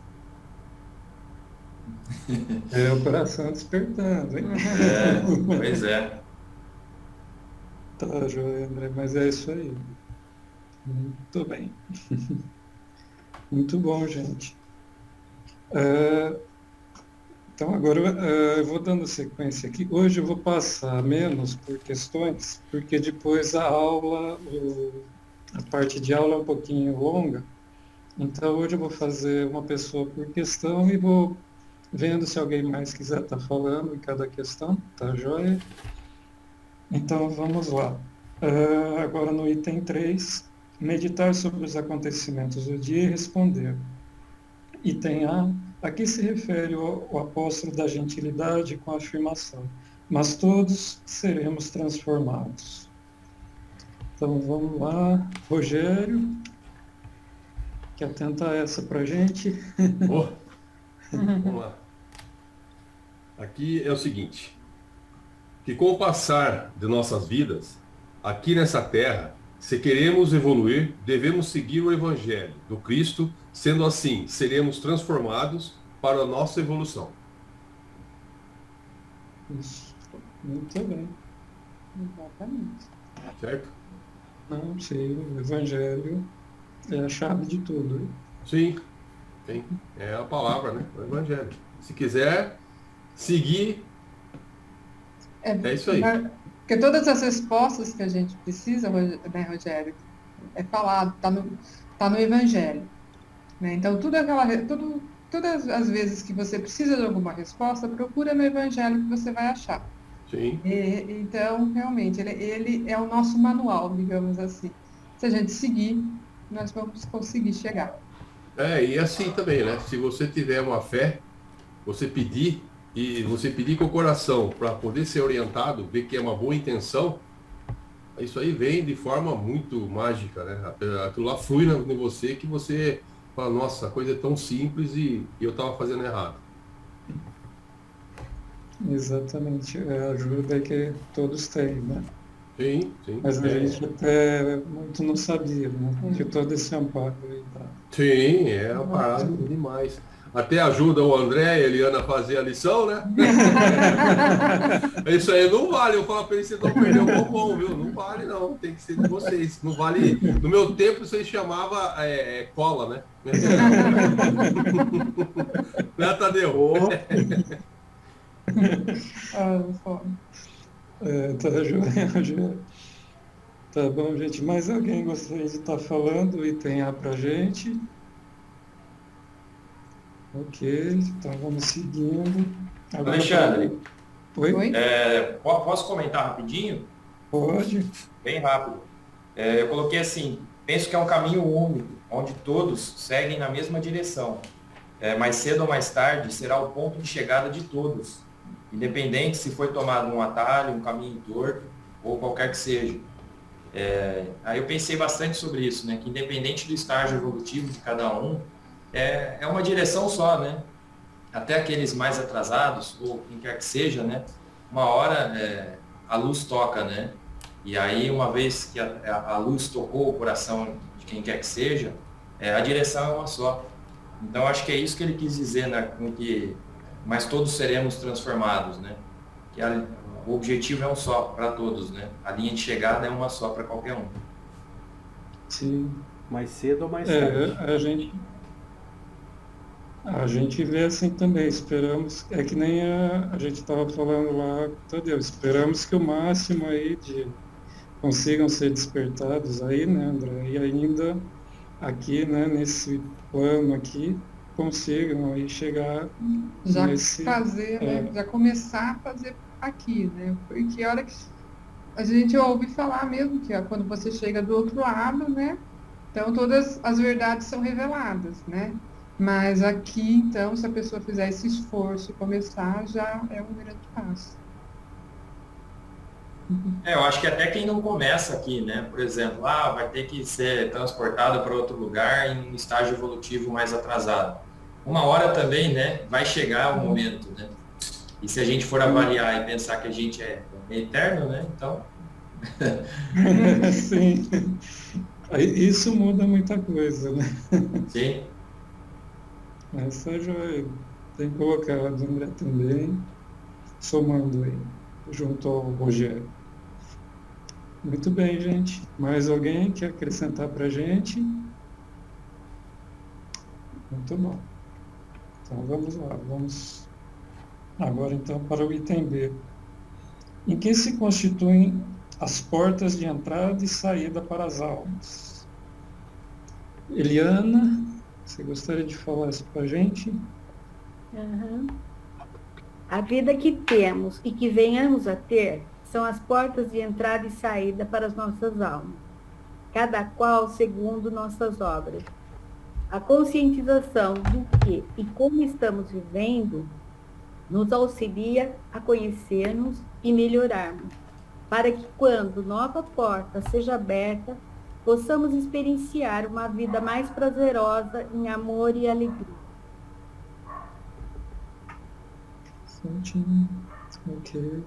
É o coração despertando, hein? Pois é. Tá, joia, André, mas é isso aí. Muito bem. Muito bom, gente. Então, agora eu vou dando sequência aqui. Hoje eu vou passar menos por questões, porque depois a aula, a parte de aula é um pouquinho longa. Então, hoje eu vou fazer uma pessoa por questão e vou vendo se alguém mais quiser estar falando em cada questão, tá joia? Então, vamos lá. Agora no item 3, meditar sobre os acontecimentos do dia e responder. Item A que se refere o apóstolo da gentilidade com a afirmação, mas todos seremos transformados. Então vamos lá, Rogério, quer tentar essa para a gente? Vamos lá. Aqui é o seguinte, que com o passar de nossas vidas, aqui nessa terra, se queremos evoluir, devemos seguir o Evangelho do Cristo, sendo assim, seremos transformados para a nossa evolução. Isso, muito bem. Exatamente. Certo? Não, sim, o Evangelho é a chave de tudo. Hein? Sim, é a palavra, né? O Evangelho. Se quiser seguir, é isso aí. Porque todas as respostas que a gente precisa, né, Rogério, é falado, tá no Evangelho. Né? Então, todas as vezes que você precisa de alguma resposta, procura no Evangelho que você vai achar. Sim. Então, realmente, ele é o nosso manual, digamos assim. Se a gente seguir, nós vamos conseguir chegar. E assim também, né? Se você tiver uma fé, você pedir com o coração para poder ser orientado, ver que é uma boa intenção, isso aí vem de forma muito mágica, né? Aquilo lá flui em você que você fala, nossa, a coisa é tão simples e eu estava fazendo errado. Exatamente, a ajuda que todos têm, né? Sim. Mas a gente até muito não sabia, né? De todo esse amparo aí. Sim, é uma parada demais. Até ajuda o André e a Eliana a fazer a lição, né? Isso aí não vale. Eu falo para eles, vocês vão perder o bombom, viu? Não vale, não. Tem que ser de vocês. Não vale. No meu tempo, vocês chamavam cola, né? Né, Tadeu? Tá joia. Tá bom, gente. Mais alguém gostaria de estar falando o item A pra gente? Ok, então vamos seguindo. Agora, Alexandre, Oi? Posso comentar rapidinho? Pode. Bem rápido. Eu coloquei assim, penso que é um caminho único, onde todos seguem na mesma direção. Mais cedo ou mais tarde, será o ponto de chegada de todos, independente se foi tomado um atalho, um caminho torto, ou qualquer que seja. Aí eu pensei bastante sobre isso, né? Que independente do estágio evolutivo de cada um, é uma direção só, né? Até aqueles mais atrasados, ou quem quer que seja, né? Uma hora a luz toca, né? E aí, uma vez que a luz tocou o coração de quem quer que seja, a direção é uma só. Então, acho que é isso que ele quis dizer, né? Com que mas todos seremos transformados, né? Que o objetivo é um só para todos, né? A linha de chegada é uma só para qualquer um. Sim. Mais cedo ou mais tarde. A gente vê assim também, esperamos, é que nem a gente estava falando lá, todo esperamos que o máximo aí consigam ser despertados aí, né, André? E ainda aqui, né, nesse plano aqui, consigam aí chegar Já nesse... fazer, né? Já começar a fazer aqui, né? Porque a hora que a gente ouve falar mesmo que quando você chega do outro lado, né? Então todas as verdades são reveladas, né? Mas aqui, então, se a pessoa fizer esse esforço e começar, já é um grande passo. Eu acho que até quem não começa aqui, né? Por exemplo, vai ter que ser transportado para outro lugar em um estágio evolutivo mais atrasado. Uma hora também, né? Vai chegar o momento, né? E se a gente for avaliar e pensar que a gente é eterno, né? Então... Sim. Isso muda muita coisa, né? Sim. Essa já tem colocado, André, também, somando aí, junto ao Rogério. Muito bem, gente. Mais alguém quer acrescentar para a gente? Muito bom. Então, vamos lá. Vamos agora, então, para o item B. Em que se constituem as portas de entrada e saída para as almas? Eliana, você gostaria de falar isso para a gente? Uhum. A vida que temos e que venhamos a ter são as portas de entrada e saída para as nossas almas, cada qual segundo nossas obras. A conscientização do que e como estamos vivendo nos auxilia a conhecermos e melhorarmos, para que quando nova porta seja aberta, possamos experienciar uma vida mais prazerosa em amor e alegria. Certinho. Ok.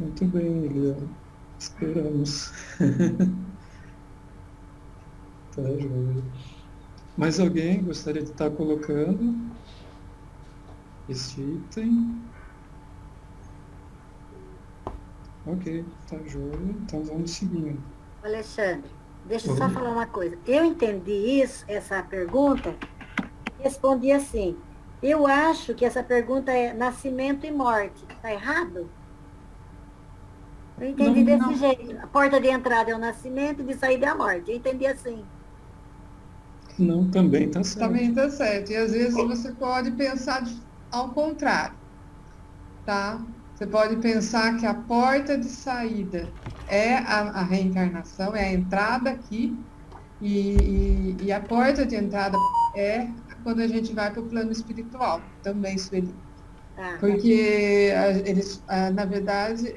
Muito bem, Eliana. Esperamos. Tá, joia. Mais alguém gostaria de estar colocando esse item? Ok, tá joia. Então vamos seguindo. Alexandre, deixa eu só falar uma coisa. Eu entendi essa pergunta, respondi assim. Eu acho que essa pergunta é nascimento e morte. Está errado? Eu entendi desse jeito. A porta de entrada é o nascimento e de saída é a morte. Eu entendi assim. Não, também está certo. Também está certo. E às vezes você pode pensar ao contrário, tá? Você pode pensar que a porta de saída é a reencarnação, é a entrada aqui, e a porta de entrada é quando a gente vai para o plano espiritual, também, Sueli. Porque eles, na verdade,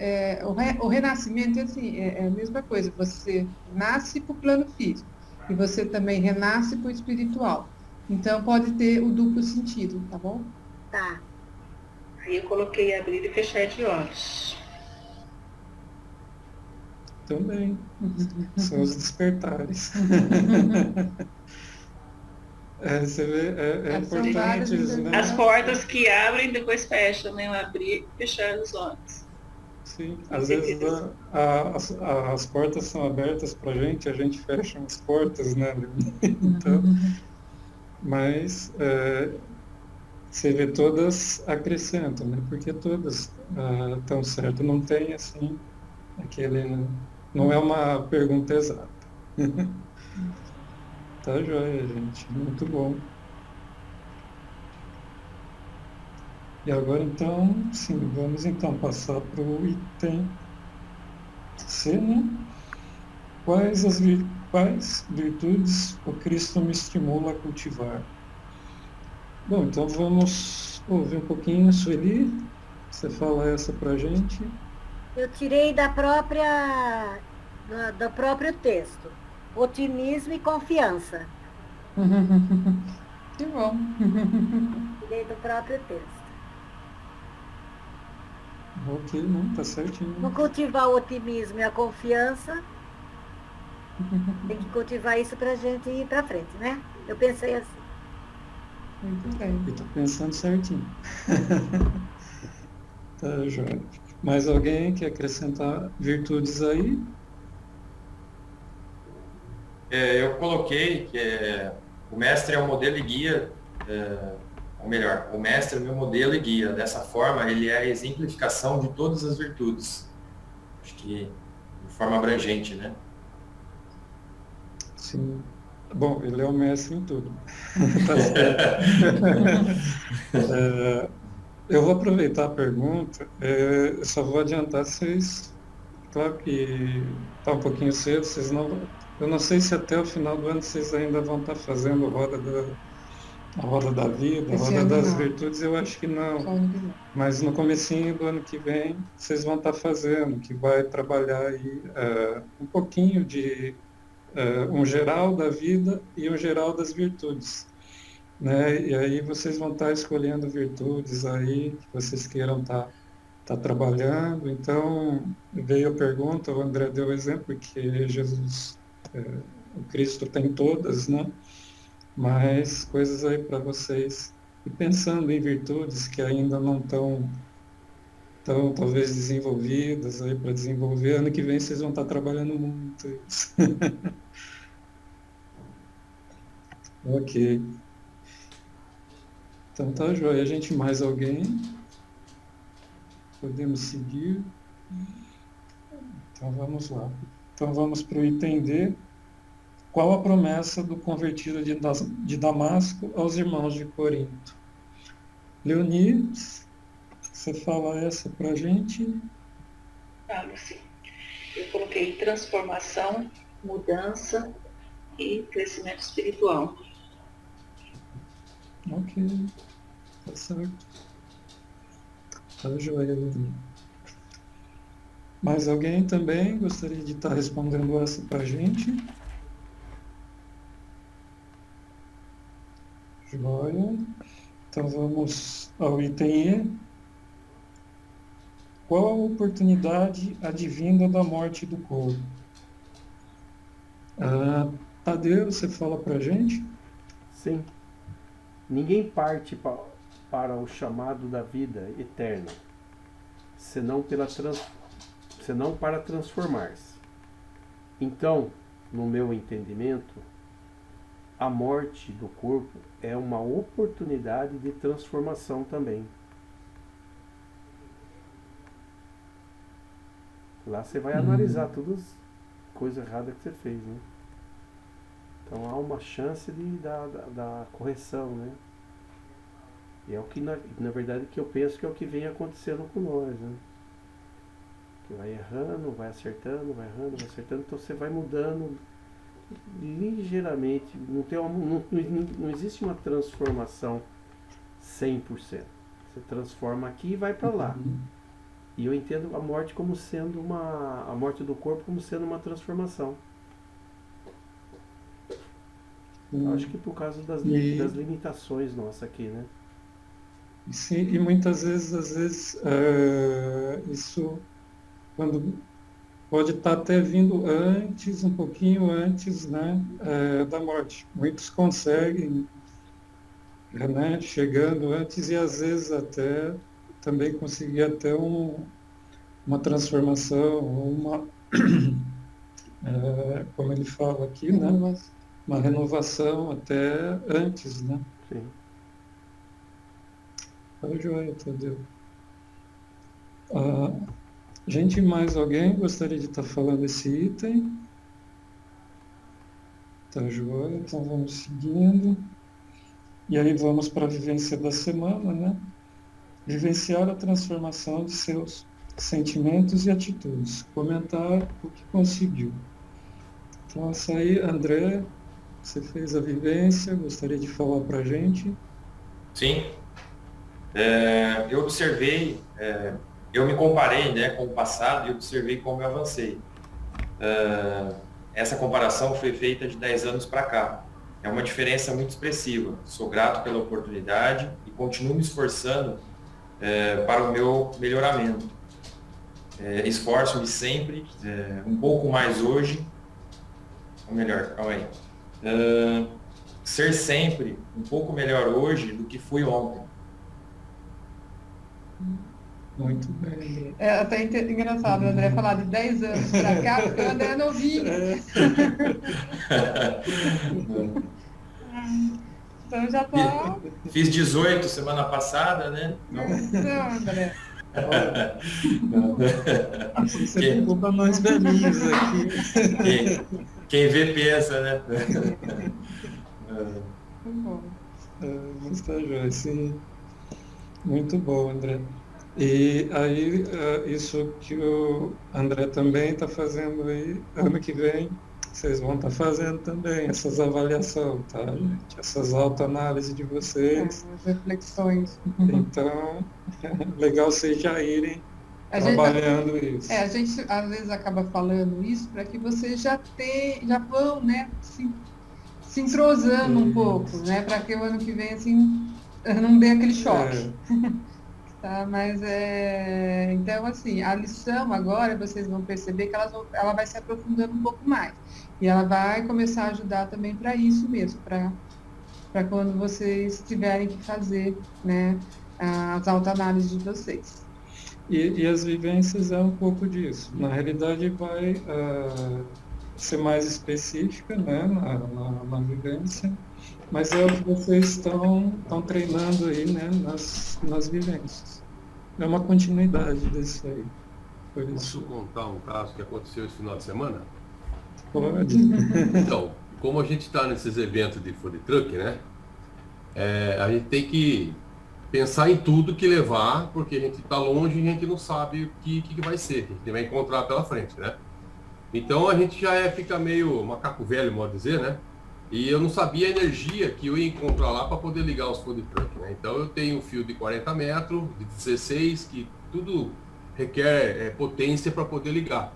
o renascimento assim, é a mesma coisa. Você nasce para o plano físico e você também renasce para o espiritual. Então, pode ter o duplo sentido, tá bom? Tá. Aí eu coloquei abrir e fechar de olhos. Também. São os despertares. Você vê, é importante isso, né? As portas que abrem e depois fecham, né? Abrir e fechar os olhos. Sim, às vezes as portas são abertas para a gente fecha as portas, né? Então, mas você vê, todas acrescentam, né? Porque todas estão certas. Não tem, assim, aquele... Não é uma pergunta exata. Tá joia, gente. Muito bom. E agora, então, sim, vamos então passar para o item C, né? Quais virtudes o Cristo me estimula a cultivar? Bom, então vamos ouvir um pouquinho, Sueli. Você fala essa pra gente. Eu tirei do próprio texto. Otimismo e confiança. Que bom. Tirei do próprio texto. Ok, não, tá certinho. Não cultivar o otimismo e a confiança, tem que cultivar isso para a gente ir para frente, né? Eu pensei assim. Muito bem. Eu tô pensando certinho. Tá, joia. Mais alguém quer acrescentar virtudes aí? Eu coloquei que o mestre é o modelo e guia, ou melhor, o mestre é o meu modelo e guia. Dessa forma, ele é a exemplificação de todas as virtudes. Acho que de forma abrangente, né? Sim. Bom, ele é o mestre em tudo. Tá certo. Eu vou aproveitar a pergunta, eu só vou adiantar vocês, claro que está um pouquinho cedo, eu não sei se até o final do ano vocês ainda vão estar fazendo a roda da vida, a Esse roda ano das não. virtudes, eu acho que não. Só ano que vem. Mas no comecinho do ano que vem, vocês vão estar fazendo, que vai trabalhar aí um pouquinho de um geral da vida e um geral das virtudes, né? E aí vocês vão estar escolhendo virtudes aí que vocês queiram estar trabalhando. Então, veio a pergunta, o André deu o exemplo que Jesus, o Cristo tem todas, né? Mas coisas aí para vocês e pensando em virtudes que ainda não estão tão talvez desenvolvidas aí para desenvolver. Ano que vem vocês vão estar trabalhando muito isso. Ok. Então tá, joia. A gente mais alguém? Podemos seguir? Então vamos lá. Então vamos para o item D. Qual a promessa do convertido de Damasco aos irmãos de Corinto? Leoni, você fala essa para a gente? Falo sim. Eu coloquei transformação, mudança e crescimento espiritual. Ok, tá certo. Tá joia, Leoni. Mais alguém também gostaria de estar respondendo essa para a gente? Joia. Então vamos ao item E. Qual a oportunidade advinda da morte do corpo? Tadeu, você fala para a gente? Sim. Ninguém parte para o chamado da vida eterna, senão para transformar-se. Então, no meu entendimento, a morte do corpo é uma oportunidade de transformação também. Lá você vai analisar todas as coisas erradas que você fez, né? Então há uma chance da correção, né? E é o que, na verdade, que eu penso que é o que vem acontecendo com nós, né? Que vai errando, vai acertando, vai errando, vai acertando, então você vai mudando ligeiramente. Não existe uma transformação 100%. Você transforma aqui e vai para lá. E eu entendo a morte como sendo a morte do corpo como sendo uma transformação. Acho que por causa das limitações nossas aqui, né? Sim, e muitas vezes, às vezes, isso quando pode estar até vindo antes, um pouquinho antes, né, da morte. Muitos conseguem, né, chegando antes e às vezes até também conseguir até uma transformação, como ele fala aqui, né, uma renovação até antes, né? Sim. Tá joia, Tadeu. Gente, mais alguém gostaria de estar falando esse item? Tá joia, então vamos seguindo. E aí vamos para a vivência da semana, né? Vivenciar a transformação de seus sentimentos e atitudes. Comentar o que conseguiu. Então, essa aí, André, você fez a vivência, gostaria de falar para a gente? Sim. Eu observei, eu me comparei, né, com o passado e observei como eu avancei. Essa comparação foi feita de 10 anos para cá. É uma diferença muito expressiva. Sou grato pela oportunidade e continuo me esforçando para o meu melhoramento. Esforço-me sempre, um pouco mais hoje, ou melhor, calma aí. Ser sempre um pouco melhor hoje do que fui ontem. Muito bem. É até engraçado o André falar de 10 anos para cá, porque o André é novinho. Então já tá. Fiz 18 semana passada, né? Não, André. Assim você preocupa nós velhinhos aqui. Quem vê pensa, né? Muito bom. Mas tá jóia, sim. Muito bom, André. E aí, isso que o André também está fazendo aí, ano que vem, vocês vão estar fazendo também essas avaliações, tá, gente? Essas autoanálises de vocês. As reflexões. Então, legal vocês já irem trabalhando isso. A gente às vezes acaba falando isso para que vocês já vão, né, se entrosando um pouco, né, para que o ano que vem assim não dê aquele choque. Tá, mas então assim, a lição agora vocês vão perceber que ela vai se aprofundando um pouco mais. E ela vai começar a ajudar também para isso mesmo, para quando vocês tiverem que fazer, né, as autoanálises de vocês. E as vivências é um pouco disso. Na realidade vai ser mais específica, né, na vivência, mas é o que vocês estão treinando aí, né, nas vivências. É uma continuidade disso aí. Por isso. Posso contar um caso que aconteceu esse final de semana? Pode. Então, como a gente está nesses eventos de food truck, né? A gente tem que pensar em tudo que levar, porque a gente está longe e a gente não sabe o que vai ser, que a gente vai encontrar pela frente, né? Então a gente já fica meio macaco velho, modo dizer, né? E eu não sabia a energia que eu ia encontrar lá para poder ligar os food truck, né? Então eu tenho um fio de 40 metros, de 16, que tudo requer potência para poder ligar.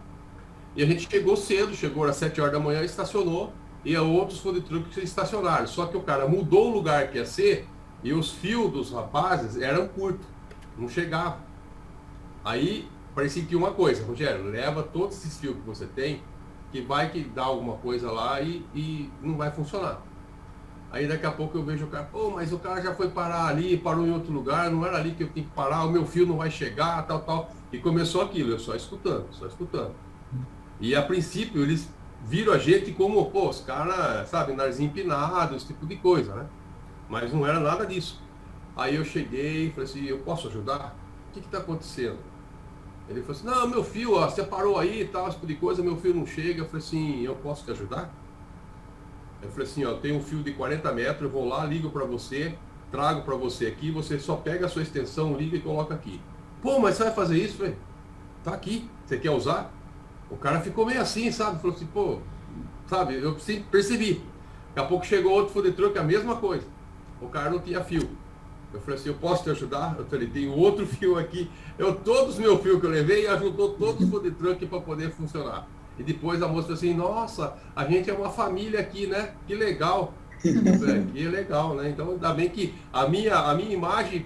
E a gente chegou cedo, chegou às 7 horas da manhã, estacionou, e outros food trucks estacionaram. Só que o cara mudou o lugar que ia ser, e os fios dos rapazes eram curtos, não chegavam. Aí parecia que uma coisa, Rogério, leva todos esses fios que você tem, que vai que dá alguma coisa lá e não vai funcionar. Aí daqui a pouco eu vejo o cara, pô, mas o cara já foi parar ali, parou em outro lugar, não era ali que eu tinha que parar, o meu fio não vai chegar, tal. E começou aquilo, eu só escutando. E a princípio eles viram a gente como, pô, os caras, sabe, nariz empinado, esse tipo de coisa, né? Mas não era nada disso. Aí eu cheguei e falei assim, eu posso ajudar? O que está acontecendo? Ele falou assim, não, meu fio, ó, você parou aí e tal, esse tipo de coisa, meu fio não chega. Eu falei assim, eu posso te ajudar? Eu falei assim, ó, eu tenho um fio de 40 metros, eu vou lá, ligo para você, trago para você aqui, você só pega a sua extensão, liga e coloca aqui. Pô, mas você vai fazer isso? Eu falei, tá aqui, você quer usar? O cara ficou meio assim, sabe? Falou assim, pô, sabe, eu percebi. Daqui a pouco chegou outro food truck, a mesma coisa. O cara não tinha fio. Eu falei assim, eu posso te ajudar? Eu falei, tem outro fio aqui. Todos os meus fios que eu levei, ajudou todos os food truck para poder funcionar. E depois a moça falou assim, nossa, a gente é uma família aqui, né? Que legal. Eu falei, que legal, né? Então ainda bem que a minha imagem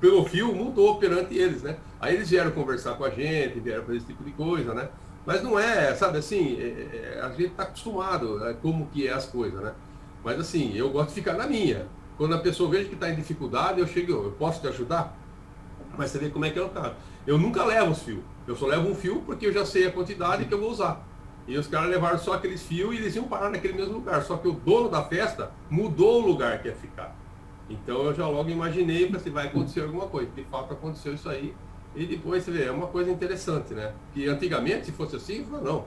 pelo fio mudou perante eles, né? Aí eles vieram conversar com a gente, vieram fazer esse tipo de coisa, né? Mas não é, sabe assim, a gente está acostumado como que é as coisas, né? Mas assim, eu gosto de ficar na minha. Quando a pessoa veja que está em dificuldade, eu chego, eu posso te ajudar? Mas você vê como é que é o caso. Eu nunca levo os fios. Eu só levo um fio porque eu já sei a quantidade que eu vou usar. E os caras levaram só aqueles fios e eles iam parar naquele mesmo lugar. Só que o dono da festa mudou o lugar que ia ficar. Então eu já logo imaginei para se vai acontecer alguma coisa. De fato aconteceu isso aí. E depois você vê, é uma coisa interessante, né? Que antigamente, se fosse assim, eu falava, não,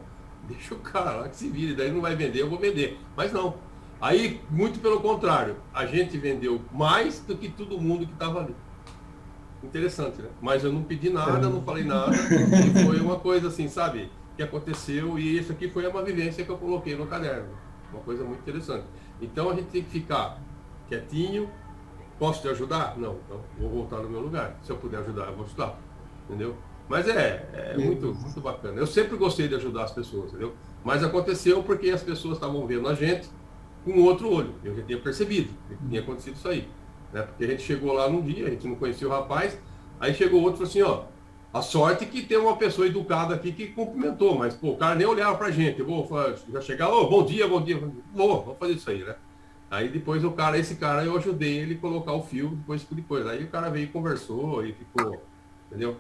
deixa o cara lá que se vire, daí não vai vender, eu vou vender. Mas não. Aí, muito pelo contrário, a gente vendeu mais do que todo mundo que estava ali. Interessante, né? Mas eu não pedi nada, não falei nada. E foi uma coisa assim, sabe? que aconteceu, e isso aqui foi uma vivência que eu coloquei no caderno. Uma coisa muito interessante. Então a gente tem que ficar quietinho. Posso te ajudar? Não, então vou voltar no meu lugar. Se eu puder ajudar, eu vou ajudar. Entendeu? Mas é muito, muito bacana. Eu sempre gostei de ajudar as pessoas, entendeu? Mas aconteceu porque as pessoas estavam vendo a gente com outro olho. Eu já tinha percebido que tinha acontecido isso aí. Né? Porque a gente chegou lá num dia, a gente não conhecia o rapaz, aí chegou outro e falou assim, ó, a sorte que tem uma pessoa educada aqui que cumprimentou, mas pô, o cara nem olhava pra gente. Eu vou já chegar, ô, bom dia, bom dia. Vamos fazer isso aí, né? Aí depois esse cara, eu ajudei ele a colocar o fio, depois. Aí o cara veio e conversou e ficou, entendeu?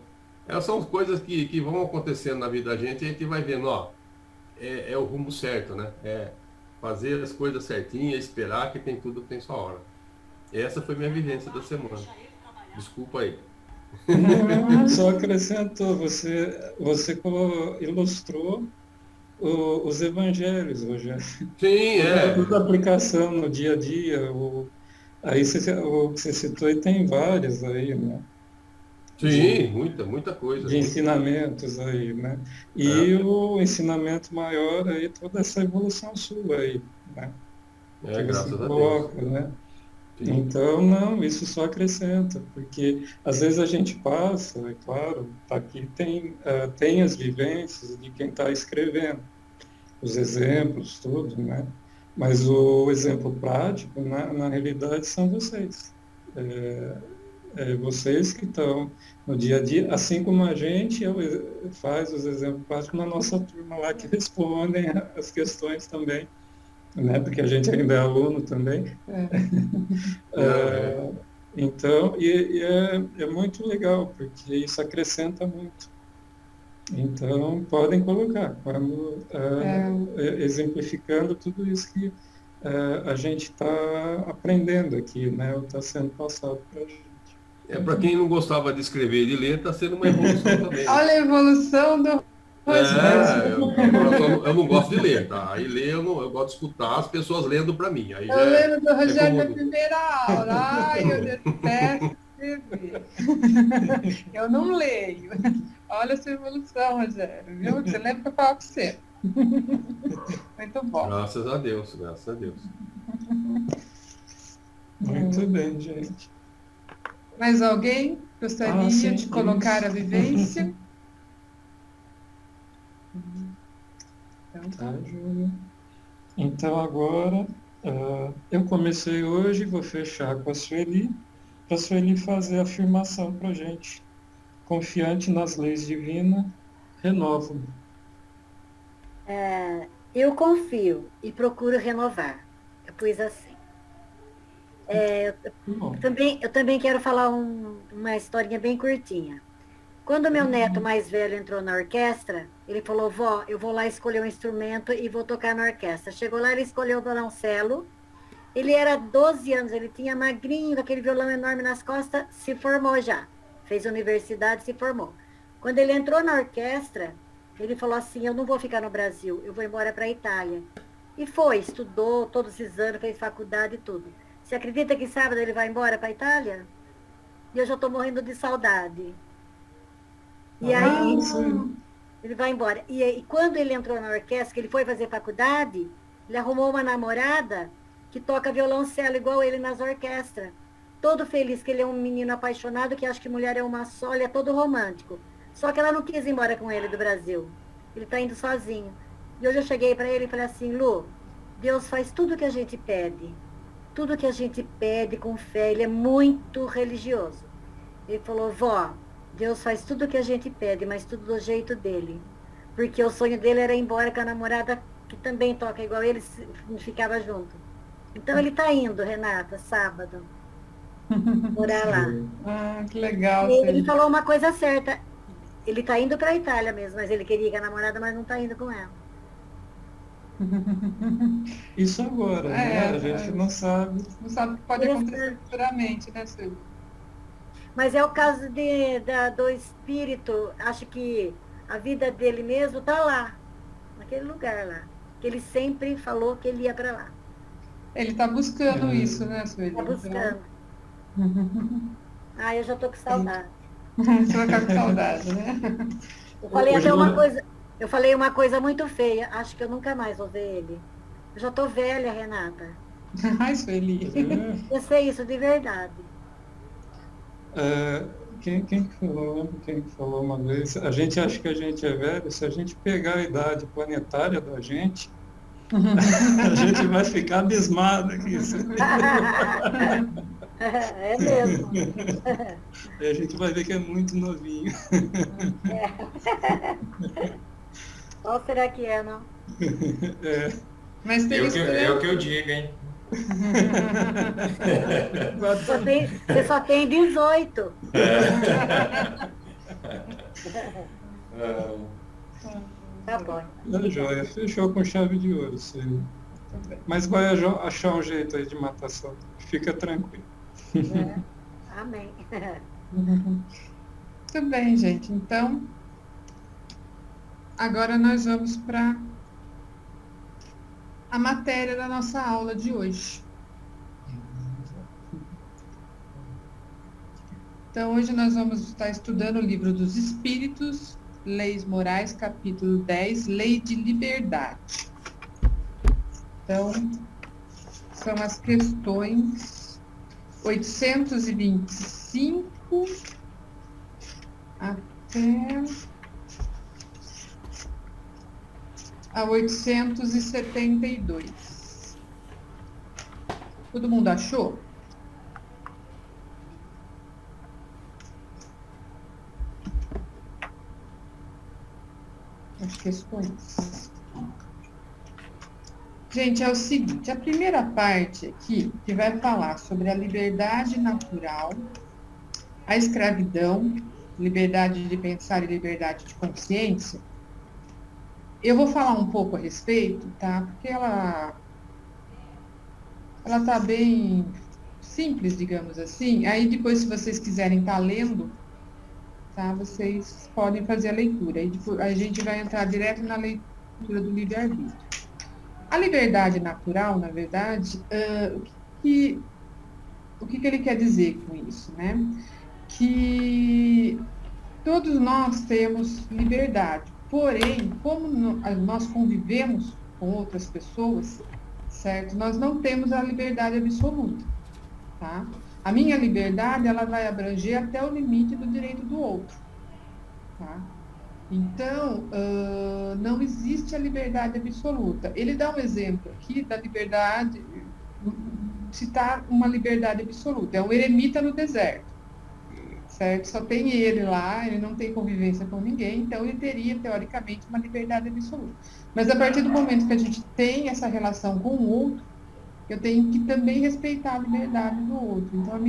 São coisas que vão acontecendo na vida da gente e a gente vai vendo, ó, é o rumo certo, né? É fazer as coisas certinhas, esperar que tudo tem sua hora. Essa foi minha vivência da semana. Desculpa aí. Só acrescentou, você ilustrou os evangelhos hoje. Sim, Toda aplicação no dia a dia, o que você citou aí tem vários aí, né? Sim, muita coisa. De ensinamentos aí, né? E o ensinamento maior aí, toda essa evolução sua aí, né? Que você coloca, né? Sim. Então, não, isso só acrescenta, porque às vezes a gente passa, é claro, aqui tem as vivências de quem está escrevendo, os exemplos, tudo, né? Mas o exemplo prático, na realidade, são vocês. Vocês que estão no dia a dia, assim como a gente faz os exemplos práticos na nossa turma lá, que respondem as questões também, né? Porque a gente ainda é aluno também. Então, é muito legal, porque isso acrescenta muito. Então, podem colocar, exemplificando tudo isso que a gente está aprendendo aqui, né? Está sendo passado para a gente. Para quem não gostava de escrever e de ler, está sendo uma evolução também. Olha a evolução do eu não gosto de ler, tá? Aí ler eu gosto de escutar as pessoas lendo para mim. Aí eu lembro do Rogério na primeira aula. Ai, eu detesto escrever. Eu não leio. Olha essa evolução, Rogério, viu? Você lembra que eu falava com você. Muito bom. Graças a Deus, graças a Deus. Muito bem, gente. Mais alguém gostaria de colocar a vivência? Tá, Júlia. Então agora eu comecei hoje, vou fechar com a Sueli, para a Sueli fazer a afirmação para a gente. Confiante nas leis divinas, renovo-me. Eu confio e procuro renovar. Eu pus assim. Eu também quero falar uma historinha bem curtinha. Quando meu neto mais velho entrou na orquestra, ele falou, vó, eu vou lá escolher um instrumento e vou tocar na orquestra. Chegou lá, ele escolheu o violoncelo. Ele era 12 anos, ele tinha magrinho, aquele violão enorme nas costas, se formou já. Fez universidade, se formou. Quando ele entrou na orquestra, ele falou assim, eu não vou ficar no Brasil, eu vou embora para a Itália. E foi, estudou todos esses anos, fez faculdade e tudo. Você acredita que sábado ele vai embora para a Itália? E eu já estou morrendo de saudade. E aí, ele vai embora. E quando ele entrou na orquestra, que ele foi fazer faculdade, ele arrumou uma namorada que toca violoncelo igual ele nas orquestras. Todo feliz, que ele é um menino apaixonado, que acha que mulher é uma só, ele é todo romântico. Só que ela não quis ir embora com ele do Brasil. Ele está indo sozinho. E hoje eu cheguei para ele e falei assim, Lu, Deus faz tudo o que a gente pede. Tudo que a gente pede com fé, ele é muito religioso. Ele falou, vó, Deus faz tudo o que a gente pede, mas tudo do jeito dele. Porque o sonho dele era ir embora com a namorada que também toca igual ele, ficava junto. Então ele está indo, Renata, sábado. Morar lá. Que legal. E ele falou uma coisa certa. Ele está indo para a Itália mesmo, mas ele queria ir com a namorada, mas não está indo com ela. Isso agora, né? A gente não sabe. Não sabe o que pode acontecer futuramente, né, Silvia? Mas é o caso do espírito, acho que a vida dele mesmo está lá, naquele lugar lá. Que ele sempre falou que ele ia para lá. Ele está buscando isso, né, Sueli? Está buscando. Eu já estou com saudade. Você vai ficar com saudade, né? Eu falei até uma coisa. Eu falei uma coisa muito feia. Acho que eu nunca mais vou ver ele. Eu já tô velha, Renata. Ai, Sueli. Eu sei isso de verdade. Quem que falou? Eu lembro quem que falou uma vez. A gente acha que a gente é velho, se a gente pegar a idade planetária da gente, a gente vai ficar abismado aqui. É mesmo. E a gente vai ver que é muito novinho. Qual será que é, não? É. Mas tem É o que eu digo, hein? Você só tem 18. Tá bom. É joia, fechou com chave de ouro, Cílio. Mas vai achar um jeito aí de matar saudade. Fica tranquilo. Amém. Muito bem, gente. Então, agora nós vamos para a matéria da nossa aula de hoje. Então, hoje nós vamos estar estudando o livro dos Espíritos, Leis Morais, capítulo 10, Lei de Liberdade. Então, são as questões 825 até a 872. Todo mundo achou? As questões. Gente, é o seguinte, a primeira parte aqui, que vai falar sobre a liberdade natural, a escravidão, liberdade de pensar e liberdade de consciência, eu vou falar um pouco a respeito, tá? Porque ela tá bem simples, digamos assim. Aí depois, se vocês quiserem estar lendo, tá? Vocês podem fazer a leitura. Aí depois, a gente vai entrar direto na leitura do livre-arbítrio. A liberdade natural, na verdade, o que ele quer dizer com isso, né? Que todos nós temos liberdade, porém, como nós convivemos com outras pessoas, certo? Nós não temos a liberdade absoluta, tá? A minha liberdade, ela vai abranger até o limite do direito do outro, tá? Então, não existe a liberdade absoluta. Ele dá um exemplo aqui da liberdade, citar uma liberdade absoluta. É um eremita no deserto, certo? Só tem ele lá, ele não tem convivência com ninguém, então ele teria, teoricamente, uma liberdade absoluta. Mas a partir do momento que a gente tem essa relação com o outro, eu tenho que também respeitar a liberdade do outro. Então,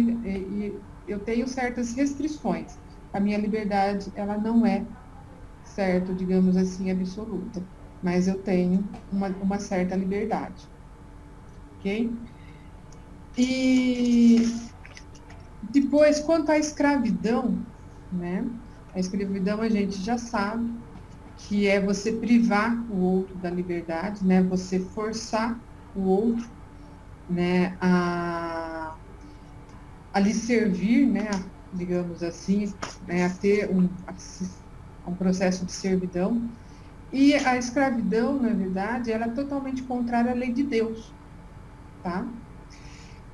eu tenho certas restrições. A minha liberdade, ela não é, certo, digamos assim, absoluta. Mas eu tenho uma certa liberdade. Ok? E depois, quanto à escravidão, né? A escravidão a gente já sabe que é você privar o outro da liberdade, né? Você forçar o outro, né? A lhe servir, né? Digamos assim, né? A ter um processo de servidão. E a escravidão, na verdade, ela é totalmente contrária à lei de Deus, tá?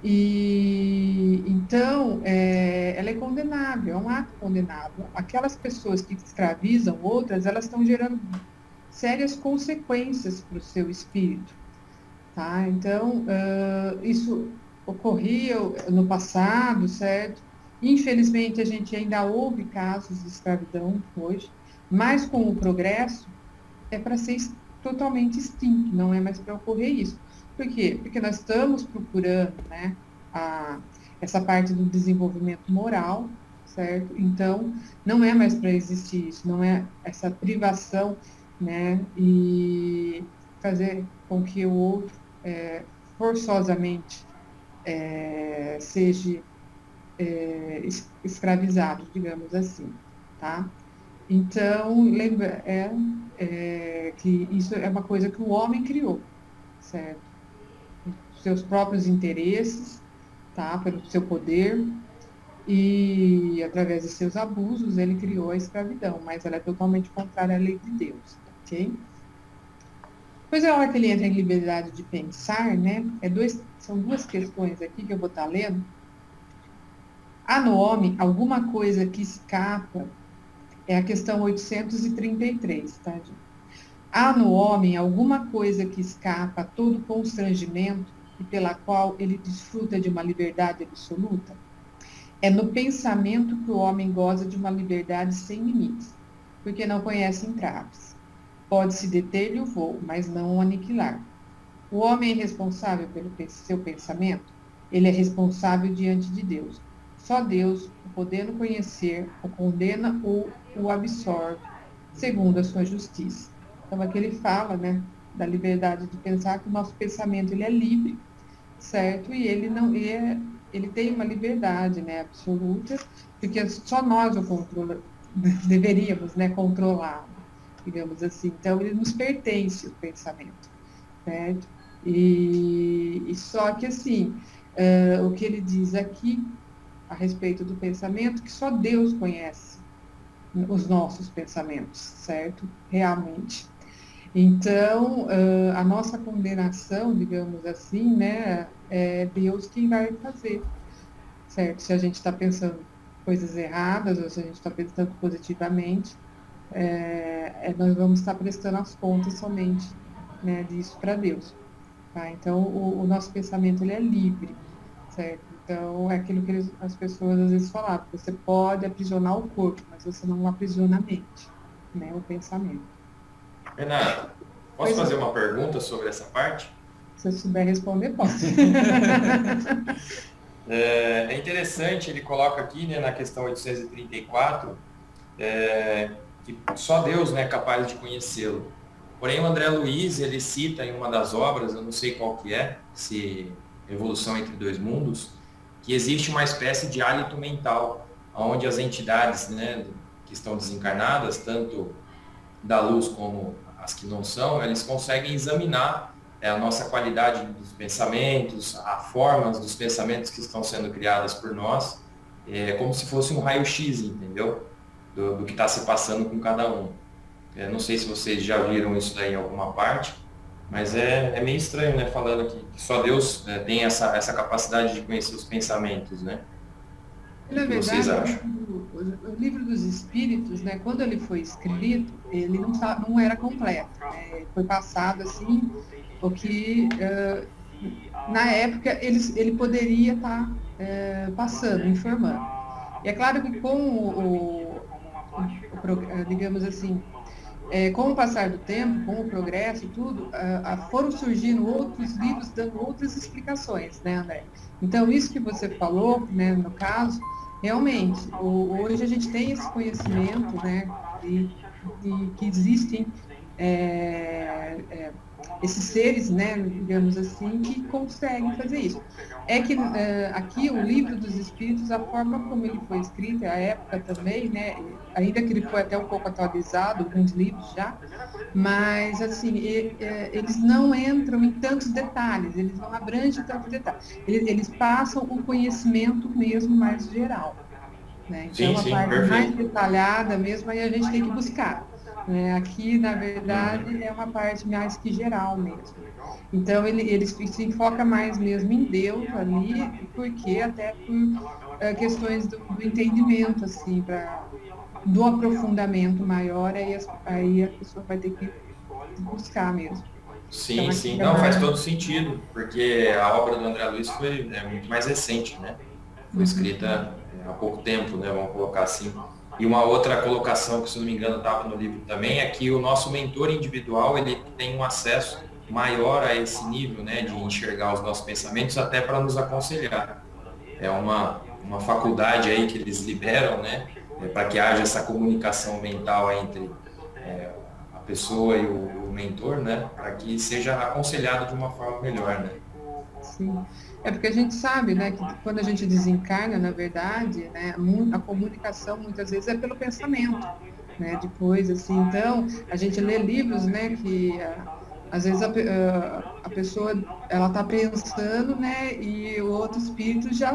E então, ela é condenável, é um ato condenável. Aquelas pessoas que escravizam outras, elas estão gerando sérias consequências para o seu espírito, tá? Então, isso ocorria no passado, certo? Infelizmente, a gente ainda ouve casos de escravidão hoje, mas com o progresso, é para ser totalmente extinto, não é mais para ocorrer isso. Por quê? Porque nós estamos procurando, né, essa parte do desenvolvimento moral, certo? Então, não é mais para existir isso, não é essa privação, né, e fazer com que o outro forçosamente seja escravizado, digamos assim, tá? Então, lembra, que isso é uma coisa que o homem criou, certo? Seus próprios interesses, tá? Pelo seu poder, e através de seus abusos ele criou a escravidão, mas ela é totalmente contrária à lei de Deus. ok? Depois, a hora que ele entra em liberdade de pensar, né? São duas questões aqui que eu vou estar lendo. Há no homem alguma coisa que escapa, é a questão 833, tá, gente? Há no homem alguma coisa que escapa a todo constrangimento e pela qual ele desfruta de uma liberdade absoluta? É no pensamento que o homem goza de uma liberdade sem limites, porque não conhece entraves. Pode-se deter-lhe o voo, mas não o aniquilar. O homem é responsável pelo seu pensamento? Ele é responsável diante de Deus. Só Deus, o podendo conhecer, o condena ou o absorve, segundo a sua justiça. Então, aqui ele fala, né, da liberdade de pensar, que o nosso pensamento ele é livre, certo? E ele não ele tem uma liberdade, né, absoluta, porque só nós o deveríamos, né, controlar, digamos assim. Então, ele nos pertence, o pensamento, certo? E só que, assim, o que ele diz aqui, a respeito do pensamento, que só Deus conhece os nossos pensamentos, certo? Realmente. Então, a nossa condenação, digamos assim, né, é Deus quem vai fazer, certo? Se a gente está pensando coisas erradas, ou se a gente está pensando positivamente, nós vamos estar prestando as contas somente, né, disso para Deus, tá? Então, o nosso pensamento, ele é livre, certo? Então, é aquilo que as pessoas às vezes falavam, você pode aprisionar o corpo, mas você não aprisiona a mente, né, o pensamento. Renato, posso fazer uma pergunta sobre essa parte? Se eu souber responder, posso. É interessante, ele coloca aqui, né, na questão 834, que só Deus, né, é capaz de conhecê-lo. Porém, o André Luiz, ele cita em uma das obras, eu não sei qual que é, se Evolução entre Dois Mundos, que existe uma espécie de hálito mental, onde as entidades, né, que estão desencarnadas, tanto da luz como as que não são, eles conseguem examinar a nossa qualidade dos pensamentos, a forma dos pensamentos que estão sendo criadas por nós, como se fosse um raio-x, entendeu? Do que está se passando com cada um. Não sei se vocês já viram isso daí em alguma parte, mas é meio estranho, né, falando aqui que só Deus tem essa capacidade de conhecer os pensamentos, né? Na O que vocês verdade, acham? o livro dos Espíritos, né, quando ele foi escrito, ele não era completo, né? Foi passado assim, o que na época ele poderia estar passando, informando. E é claro que com digamos assim, com o passar do tempo, com o progresso e tudo, foram surgindo outros livros dando outras explicações, né, André? Então, isso que você falou, né, no caso, realmente, hoje a gente tem esse conhecimento, né, de que existem esses seres, né, digamos assim, que conseguem fazer isso. É que aqui o Livro dos Espíritos, a forma como ele foi escrito, a época também, né, ainda que ele foi até um pouco atualizado, alguns livros já, mas assim, eles não entram em tantos detalhes, eles não abrangem tantos detalhes, eles passam o conhecimento mesmo mais geral, né? Então, Sim, a parte perfeito. mais detalhada mesmo, aí a gente tem que buscar. Aqui, na verdade, é uma parte mais que geral mesmo. Então, ele se enfoca mais mesmo em Deus ali, porque até por questões do entendimento, assim, do aprofundamento maior, aí a pessoa vai ter que buscar mesmo. Sim, Então, sim. aqui Não, faz mais- todo sentido, porque a obra do André Luiz foi muito mais recente, né? Foi escrita há pouco tempo, né? Vamos colocar assim. E uma outra colocação, que se não me engano estava no livro também, é que o nosso mentor individual, ele tem um acesso maior a esse nível, né, de enxergar os nossos pensamentos, até para nos aconselhar. É uma faculdade aí que eles liberam, né, para que haja essa comunicação mental entre a pessoa e o mentor, né, para que seja aconselhado de uma forma melhor, né. Sim. É porque a gente sabe, né, que quando a gente desencarna, na verdade, né, a comunicação muitas vezes é pelo pensamento, né, depois, assim, então, a gente lê livros, né, que às vezes a pessoa, ela está pensando, né, e o outro espírito já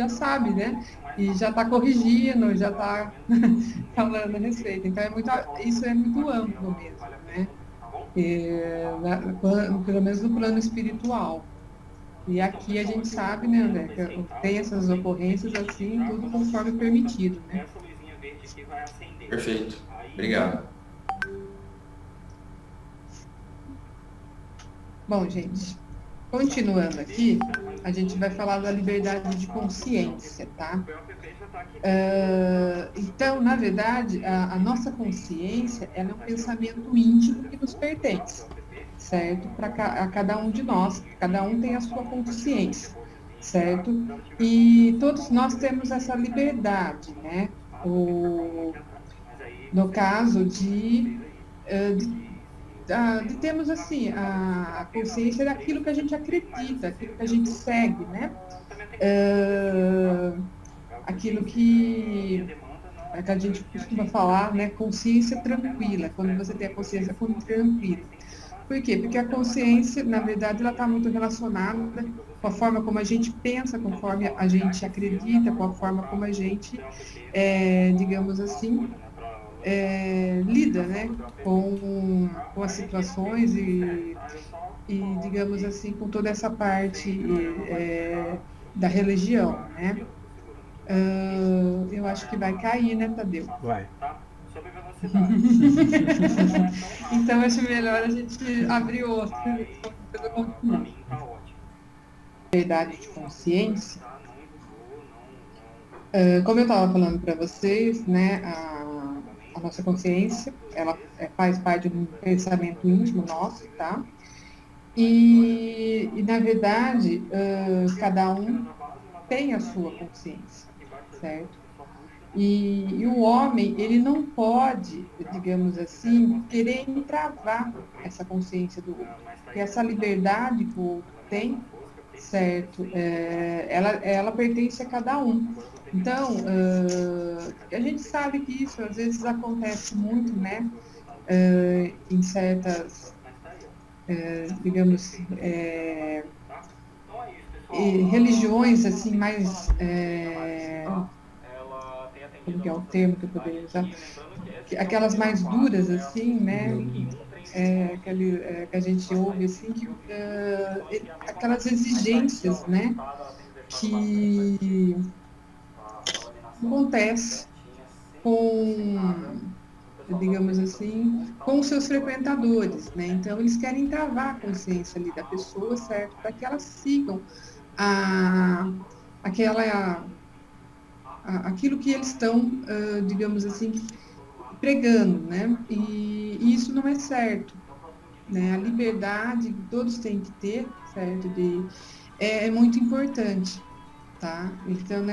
sabe, né, e já está corrigindo, já está falando a respeito. Então, isso é muito amplo mesmo, né? Pelo menos no plano espiritual. E aqui a gente sabe, né, André, que tem essas ocorrências assim, tudo conforme permitido, né? Perfeito. Obrigado. Bom, gente, continuando aqui, a gente vai falar da liberdade de consciência, tá? Então, na verdade, a nossa consciência, ela é um pensamento íntimo que nos pertence, certo? Para cada um de nós, cada um tem a sua consciência, certo? E todos nós temos essa liberdade, né? No caso de termos assim a consciência daquilo que a gente acredita, aquilo que a gente segue, né? Aquilo que a gente costuma falar, né? Consciência tranquila, quando você tem a consciência tranquila. Por quê? Porque a consciência, na verdade, ela está muito relacionada com a forma como a gente pensa, conforme a gente acredita, com a forma como a gente, digamos assim, lida, né, com as situações e, digamos assim, com toda essa parte da religião, né? Eu acho que vai cair, né, Tadeu? Vai. Então, acho melhor a gente abrir outro. Liberdade de consciência. Como eu estava falando para vocês, né, a nossa consciência, ela faz parte de um pensamento íntimo nosso, tá? E na verdade, cada um tem a sua consciência, certo? E o homem, ele não pode, digamos assim, querer entravar essa consciência do outro. Porque essa liberdade que o outro tem, certo? Ela pertence a cada um. Então, a gente sabe que isso às vezes acontece muito, né? Em certas, digamos, religiões assim mais, como que é o termo que eu poderia usar? Aquelas mais duras assim, né? Que a gente ouve assim, aquelas exigências, né? Que acontece com, digamos assim, com os seus frequentadores, né? Então, eles querem travar a consciência ali da pessoa, certo? Para que elas sigam aquilo que eles estão, digamos assim, pregando, né? E isso não é certo, né? A liberdade que todos têm que ter, certo? É muito importante, tá? Então,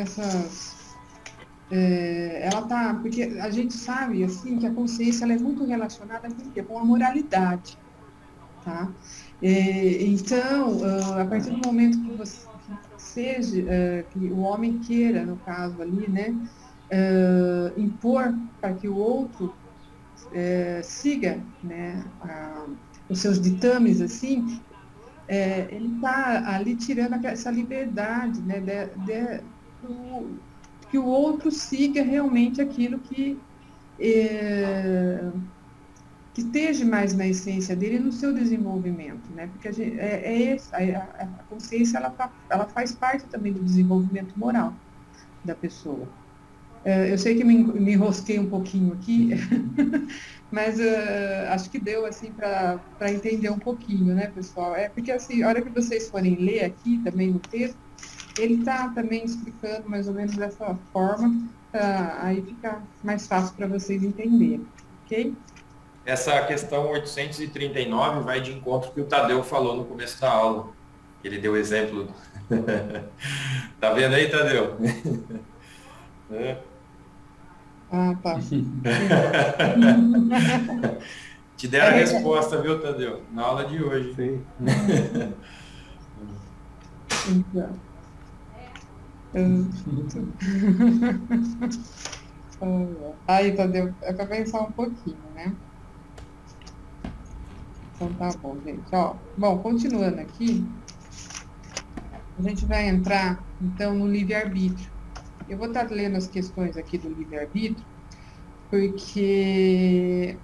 ela tá, porque a gente sabe, assim, que a consciência ela é muito relacionada com a moralidade, tá? Então, a partir do momento que que o homem queira, no caso ali, né, impor para que o outro siga, né, os seus ditames, assim, ele está ali tirando essa liberdade, né, que o outro siga realmente aquilo que esteja mais na essência dele e no seu desenvolvimento, né? Porque a consciência ela faz parte também do desenvolvimento moral da pessoa. Eu sei que me enrosquei um pouquinho aqui, mas acho que deu assim para entender um pouquinho, né, pessoal? Porque assim, a hora que vocês forem ler aqui também no texto, ele está também explicando mais ou menos dessa forma, aí fica mais fácil para vocês entenderem, ok? Essa questão 839 vai de encontro que o Tadeu falou no começo da aula. Ele deu exemplo. Tá vendo aí, Tadeu? Ah, tá. Te deram a resposta, viu, Tadeu? Na aula de hoje. Sim. Aí, Tadeu, é para pensar um pouquinho, né? Então tá bom, gente. Ó, bom, continuando aqui, a gente vai entrar, então, no livre-arbítrio. Eu vou estar lendo as questões aqui do livre-arbítrio, porque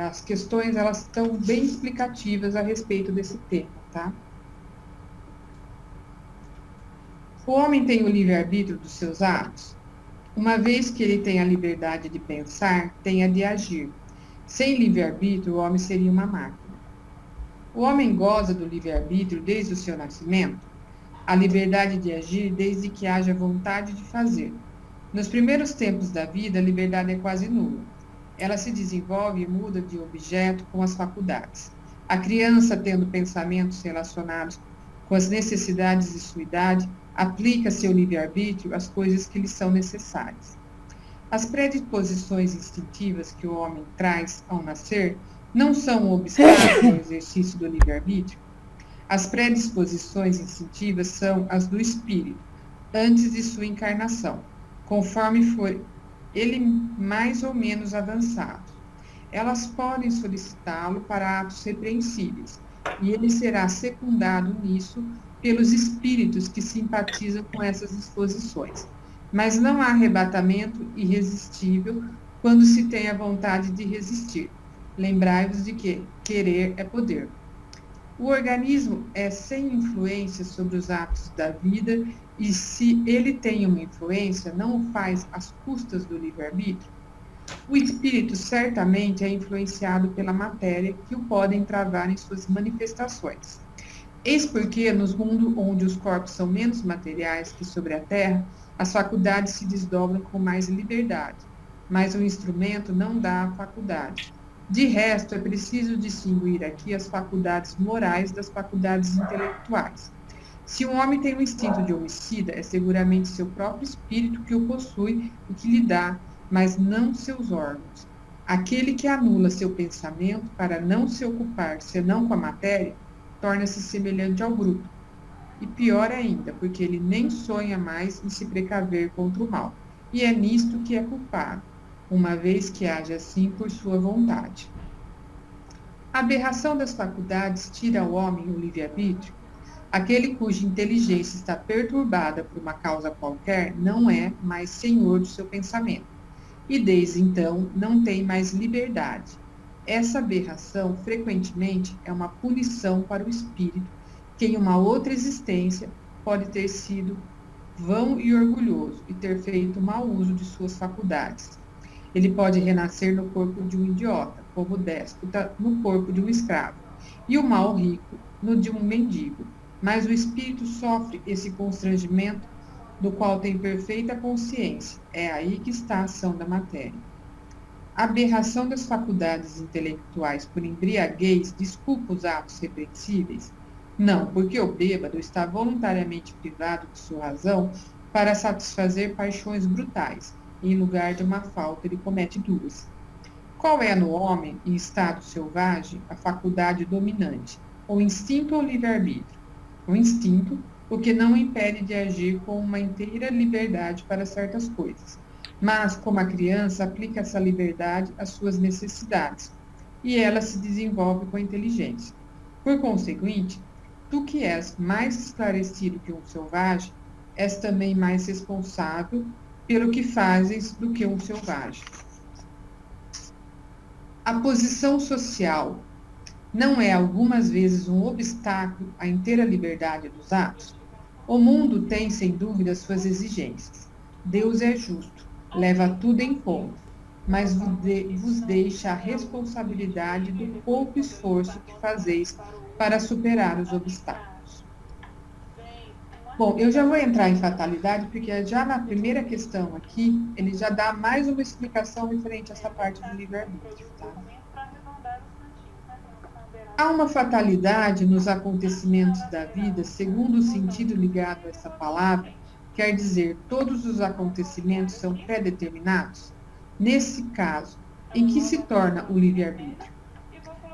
as questões elas estão bem explicativas a respeito desse tema, tá? O homem tem o livre-arbítrio dos seus atos? Uma vez que ele tem a liberdade de pensar, tem a de agir. Sem livre-arbítrio, o homem seria uma máquina. O homem goza do livre-arbítrio desde o seu nascimento? A liberdade de agir desde que haja vontade de fazer. Nos primeiros tempos da vida, a liberdade é quase nula. Ela se desenvolve e muda de objeto com as faculdades. A criança, tendo pensamentos relacionados com as necessidades de sua idade, aplica seu livre-arbítrio às coisas que lhe são necessárias. As predisposições instintivas que o homem traz ao nascer não são um obstáculo ao exercício do livre-arbítrio. As predisposições instintivas são as do espírito, antes de sua encarnação, conforme for ele mais ou menos avançado. Elas podem solicitá-lo para atos repreensíveis, e ele será secundado nisso pelos espíritos que simpatizam com essas disposições. Mas não há arrebatamento irresistível quando se tem a vontade de resistir. Lembrai-vos de que querer é poder. O organismo é sem influência sobre os atos da vida, e se ele tem uma influência, não o faz às custas do livre-arbítrio. O espírito certamente é influenciado pela matéria, que o pode entravar em suas manifestações. Eis porque, nos mundos onde os corpos são menos materiais que sobre a terra, as faculdades se desdobram com mais liberdade, mas o instrumento não dá a faculdade. De resto, é preciso distinguir aqui as faculdades morais das faculdades intelectuais. Se um homem tem um instinto de homicida, é seguramente seu próprio espírito que o possui e que lhe dá, mas não seus órgãos. Aquele que anula seu pensamento para não se ocupar senão com a matéria, torna-se semelhante ao bruto. E pior ainda, porque ele nem sonha mais em se precaver contra o mal. E é nisto que é culpado, uma vez que age assim por sua vontade. A aberração das faculdades tira ao homem o livre-arbítrio. Aquele cuja inteligência está perturbada por uma causa qualquer não é mais senhor do seu pensamento, e desde então não tem mais liberdade. Essa aberração, frequentemente, é uma punição para o espírito, que em uma outra existência pode ter sido vão e orgulhoso e ter feito mau uso de suas faculdades. Ele pode renascer no corpo de um idiota, como déspota no corpo de um escravo, e o mal rico no de um mendigo. Mas o espírito sofre esse constrangimento do qual tem perfeita consciência. É aí que está a ação da matéria. A aberração das faculdades intelectuais por embriaguez desculpa os atos repreensíveis? Não, porque o bêbado está voluntariamente privado de sua razão para satisfazer paixões brutais. Em lugar de uma falta, ele comete duas. Qual é no homem, em estado selvagem, a faculdade dominante? O instinto ou o livre-arbítrio? O instinto, o que não impede de agir com uma inteira liberdade para certas coisas. Mas, como a criança, aplica essa liberdade às suas necessidades, e ela se desenvolve com a inteligência. Por conseguinte, tu que és mais esclarecido que um selvagem, és também mais responsável pelo que fazes do que um selvagem. A posição social não é algumas vezes um obstáculo à inteira liberdade dos atos? O mundo tem, sem dúvida, suas exigências. Deus é justo, leva tudo em conta, mas vos deixa a responsabilidade do pouco esforço que fazeis para superar os obstáculos. Bom, eu já vou entrar em fatalidade, porque já na primeira questão aqui, ele já dá mais uma explicação referente a essa parte do livre-arbítrio. Tá? Há uma fatalidade nos acontecimentos da vida, segundo o sentido ligado a essa palavra, quer dizer, todos os acontecimentos são pré-determinados? Nesse caso, em que se torna o livre-arbítrio?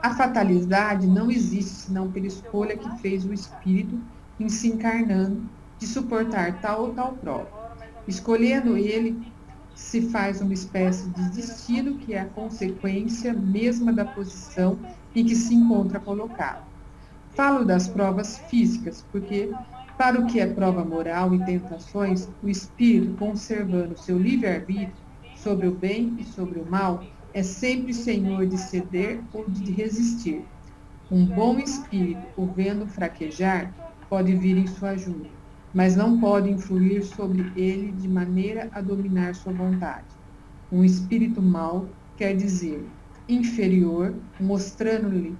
A fatalidade não existe senão pela escolha que fez o espírito em se encarnando de suportar tal ou tal prova. Escolhendo ele, se faz uma espécie de destino que é a consequência mesma da posição em que se encontra colocado. Falo das provas físicas, porque, para o que é prova moral e tentações, o espírito, conservando seu livre-arbítrio sobre o bem e sobre o mal, é sempre senhor de ceder ou de resistir. Um bom espírito, o vendo fraquejar, pode vir em sua ajuda, mas não pode influir sobre ele de maneira a dominar sua vontade. Um espírito mau quer dizer inferior, mostrando-lhe,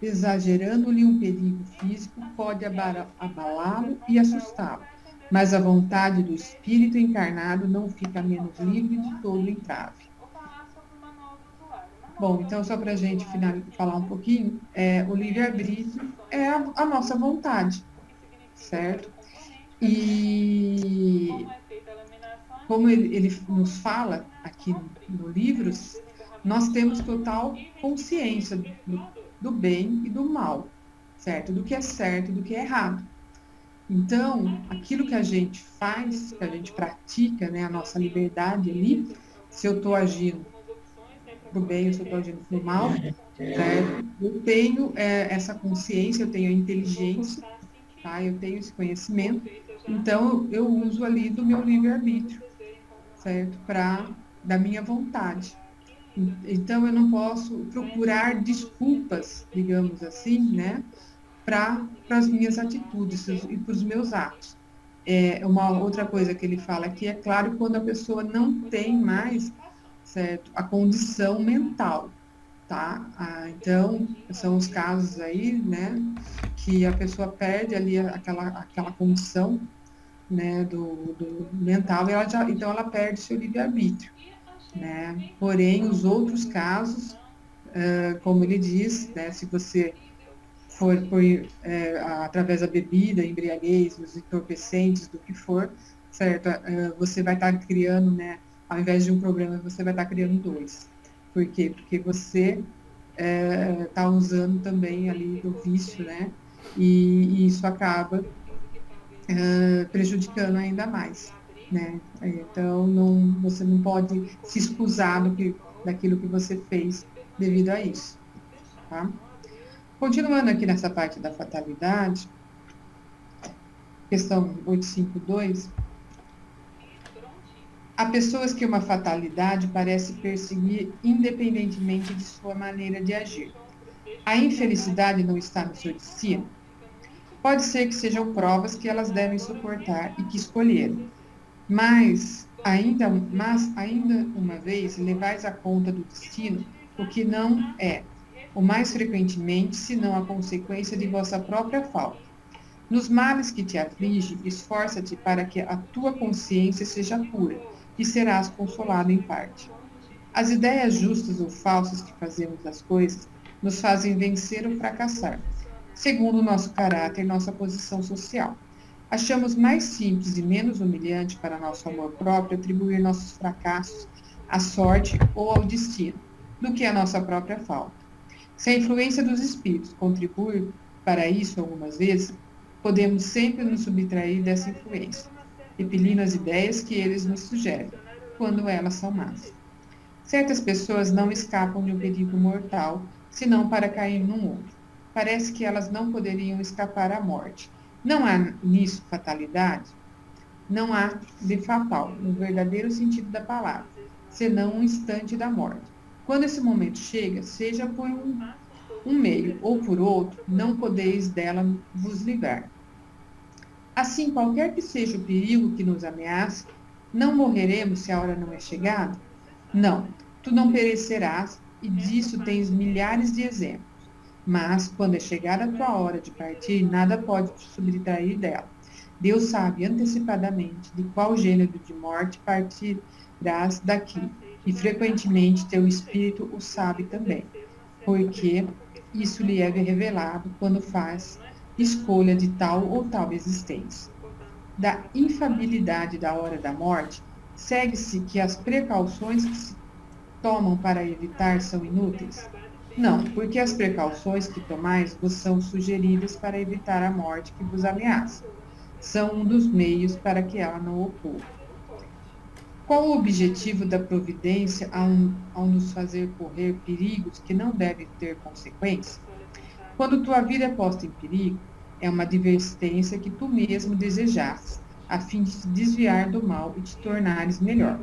exagerando-lhe um perigo físico, pode abalá-lo e assustá-lo, mas a vontade do espírito encarnado não fica menos livre de todo entrave. Bom, então só para a gente falar um pouquinho, o livre-arbítrio é a nossa vontade, certo? E como ele nos fala aqui no Livros, nós temos total consciência do bem e do mal, certo? Do que é certo e do que é errado. Então, aquilo que a gente faz, que a gente pratica, né, a nossa liberdade ali, se eu estou agindo para o bem ou se eu estou agindo para o mal, certo? Eu tenho essa consciência, eu tenho a inteligência, tá? Eu tenho esse conhecimento, então eu uso ali do meu livre-arbítrio, certo? Da minha vontade. Então, eu não posso procurar desculpas, digamos assim, né, para as minhas atitudes e para os meus atos. Uma outra coisa que ele fala aqui é claro quando a pessoa não tem mais, certo, a condição mental, tá? Então, são os casos aí, né, que a pessoa perde ali aquela condição, né, do mental, e então ela perde seu livre-arbítrio, né? Porém, os outros casos, como ele diz, né, se você for através da bebida, embriaguez, dos entorpecentes, do que for, certo? Você vai estar criando, né, ao invés de um problema, você vai estar criando dois. Por quê? Porque você está usando também ali do vício, né? E isso acaba prejudicando ainda mais, né? Então, você não pode se excusar daquilo que você fez devido a isso, tá? Continuando aqui nessa parte da fatalidade, questão 852, há pessoas que uma fatalidade parece perseguir independentemente de sua maneira de agir. A infelicidade não está no seu destino? Pode ser que sejam provas que elas devem suportar e que escolheram. Mas ainda uma vez, levais à conta do destino o que não é, o mais frequentemente, senão a consequência de vossa própria falta. Nos males que te afligem, esforça-te para que a tua consciência seja pura, e serás consolado em parte. As ideias justas ou falsas que fazemos das coisas nos fazem vencer ou fracassar, segundo o nosso caráter e nossa posição social. Achamos mais simples e menos humilhante para nosso amor próprio atribuir nossos fracassos à sorte ou ao destino, do que à nossa própria falta. Se a influência dos espíritos contribui para isso algumas vezes, podemos sempre nos subtrair dessa influência, repelindo as ideias que eles nos sugerem, quando elas são más. Certas pessoas não escapam de um perigo mortal, senão para cair num outro. Parece que elas não poderiam escapar à morte. Não há nisso fatalidade? Não há de fatal, no verdadeiro sentido da palavra, senão um instante da morte. Quando esse momento chega, seja por um meio ou por outro, não podeis dela vos livrar. Assim, qualquer que seja o perigo que nos ameaça, não morreremos se a hora não é chegada? Não, tu não perecerás, e disso tens milhares de exemplos. Mas, quando é chegada a tua hora de partir, nada pode te subtrair dela. Deus sabe antecipadamente de qual gênero de morte partirás daqui, e frequentemente teu espírito o sabe também, porque isso lhe é revelado quando faz escolha de tal ou tal existência. Da infabilidade da hora da morte, segue-se que as precauções que se tomam para evitar são inúteis? Não, porque as precauções que tomais vos são sugeridas para evitar a morte que vos ameaça. São um dos meios para que ela não ocorra. Qual o objetivo da providência ao nos fazer correr perigos que não devem ter consequência? Quando tua vida é posta em perigo, é uma advertência que tu mesmo desejaste, a fim de te desviar do mal e te tornares melhor.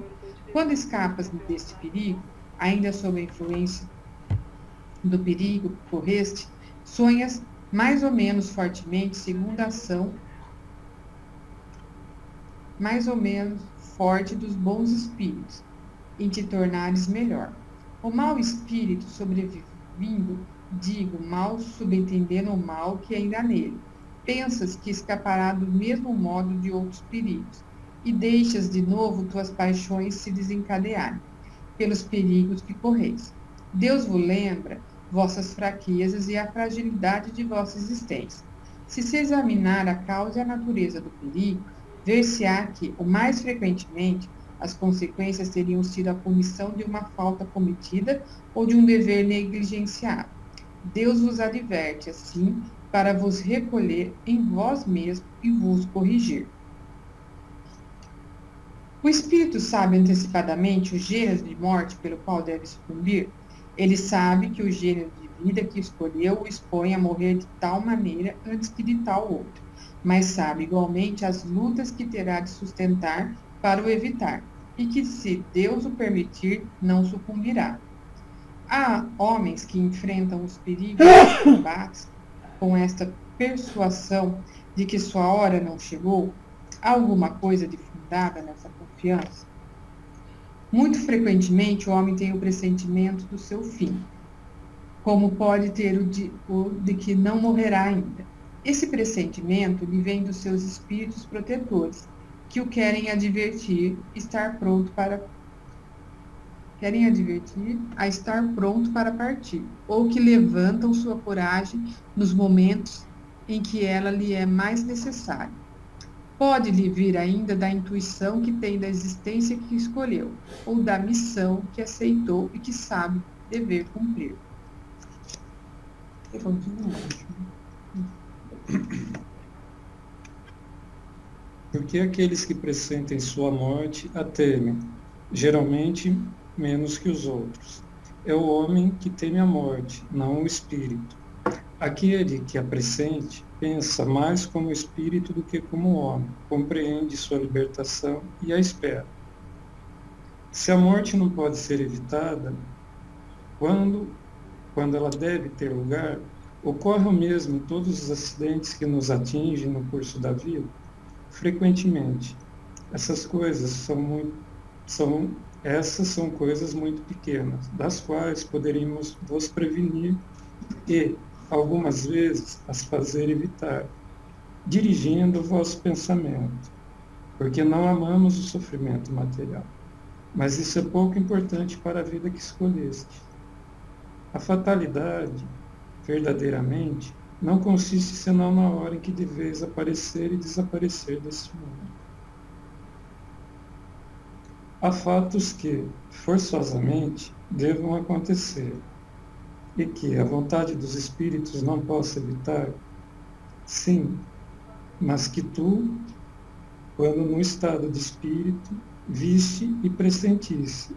Quando escapas deste perigo, ainda sob a influência do perigo que correste, sonhas mais ou menos fortemente segundo a ação mais ou menos forte dos bons espíritos, em te tornares melhor. O mau espírito sobrevindo, digo, mal subentendendo o mal que ainda há nele. Pensas que escapará do mesmo modo de outros perigos, e deixas de novo tuas paixões se desencadearem, pelos perigos que correis. Deus vos lembra vossas fraquezas e a fragilidade de vossa existência. Se examinar a causa e a natureza do perigo, ver-se-á que, o mais frequentemente, as consequências teriam sido a punição de uma falta cometida ou de um dever negligenciado. Deus vos adverte, assim, para vos recolher em vós mesmos e vos corrigir. O espírito sabe antecipadamente o gênero de morte pelo qual deve sucumbir. Ele sabe que o gênero de vida que escolheu o expõe a morrer de tal maneira antes que de tal outro, mas sabe igualmente as lutas que terá de sustentar para o evitar, e que, se Deus o permitir, não sucumbirá. Há homens que enfrentam os perigos dos combates com esta persuasão de que sua hora não chegou. Há alguma coisa de fundada nessa confiança? Muito frequentemente o homem tem o pressentimento do seu fim, como pode ter o de que não morrerá ainda. Esse pressentimento lhe vem dos seus espíritos protetores, que o querem advertir a estar pronto para partir, ou que levantam sua coragem nos momentos em que ela lhe é mais necessária. Pode-lhe vir ainda da intuição que tem da existência que escolheu, ou da missão que aceitou e que sabe dever cumprir. Porque aqueles que pressentem sua morte a temem, geralmente menos que os outros. É o homem que teme a morte, não o espírito. Aquele que a pressente pensa mais como espírito do que como homem, compreende sua libertação e a espera. Se a morte não pode ser evitada, quando ela deve ter lugar, ocorre o mesmo em todos os acidentes que nos atingem no curso da vida. Frequentemente, essas são coisas muito pequenas, das quais poderíamos vos prevenir e, algumas vezes, as fazer evitar, dirigindo o vosso pensamento, porque não amamos o sofrimento material. Mas isso é pouco importante para a vida que escolheste. A fatalidade, verdadeiramente, não consiste senão na hora em que deveis aparecer e desaparecer deste mundo. Há fatos que, forçosamente, devam acontecer, e que a vontade dos espíritos não possa evitar? Sim, mas que tu, quando no estado de espírito, viste e pressentisse,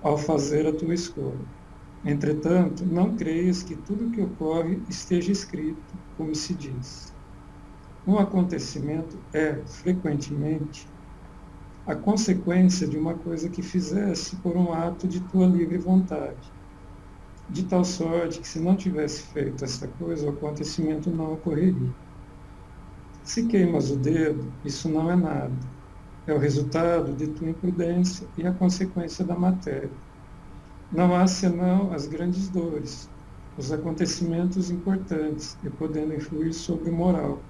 ao fazer a tua escolha. Entretanto, não creias que tudo o que ocorre esteja escrito, como se diz. Um acontecimento é, frequentemente, a consequência de uma coisa que fizesse por um ato de tua livre vontade, de tal sorte que, se não tivesse feito essa coisa, o acontecimento não ocorreria. Se queimas o dedo, isso não é nada. É o resultado de tua imprudência e a consequência da matéria. Não há senão as grandes dores, os acontecimentos importantes e podendo influir sobre o moral,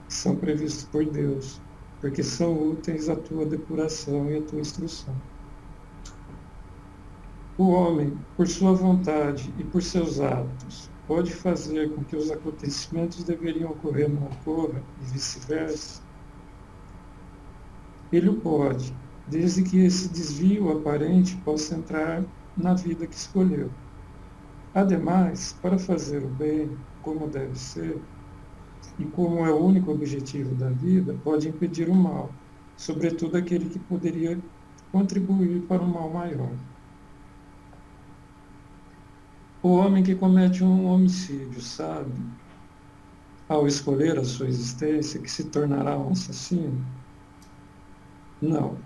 que são previstos por Deus, porque são úteis à tua depuração e à tua instrução. O homem, por sua vontade e por seus atos, pode fazer com que os acontecimentos deveriam ocorrer não ocorram e vice-versa? Ele o pode, desde que esse desvio aparente possa entrar na vida que escolheu. Ademais, para fazer o bem como deve ser, e como é o único objetivo da vida, pode impedir o mal, sobretudo aquele que poderia contribuir para um mal maior. O homem que comete um homicídio sabe, ao escolher a sua existência, que se tornará um assassino? Não.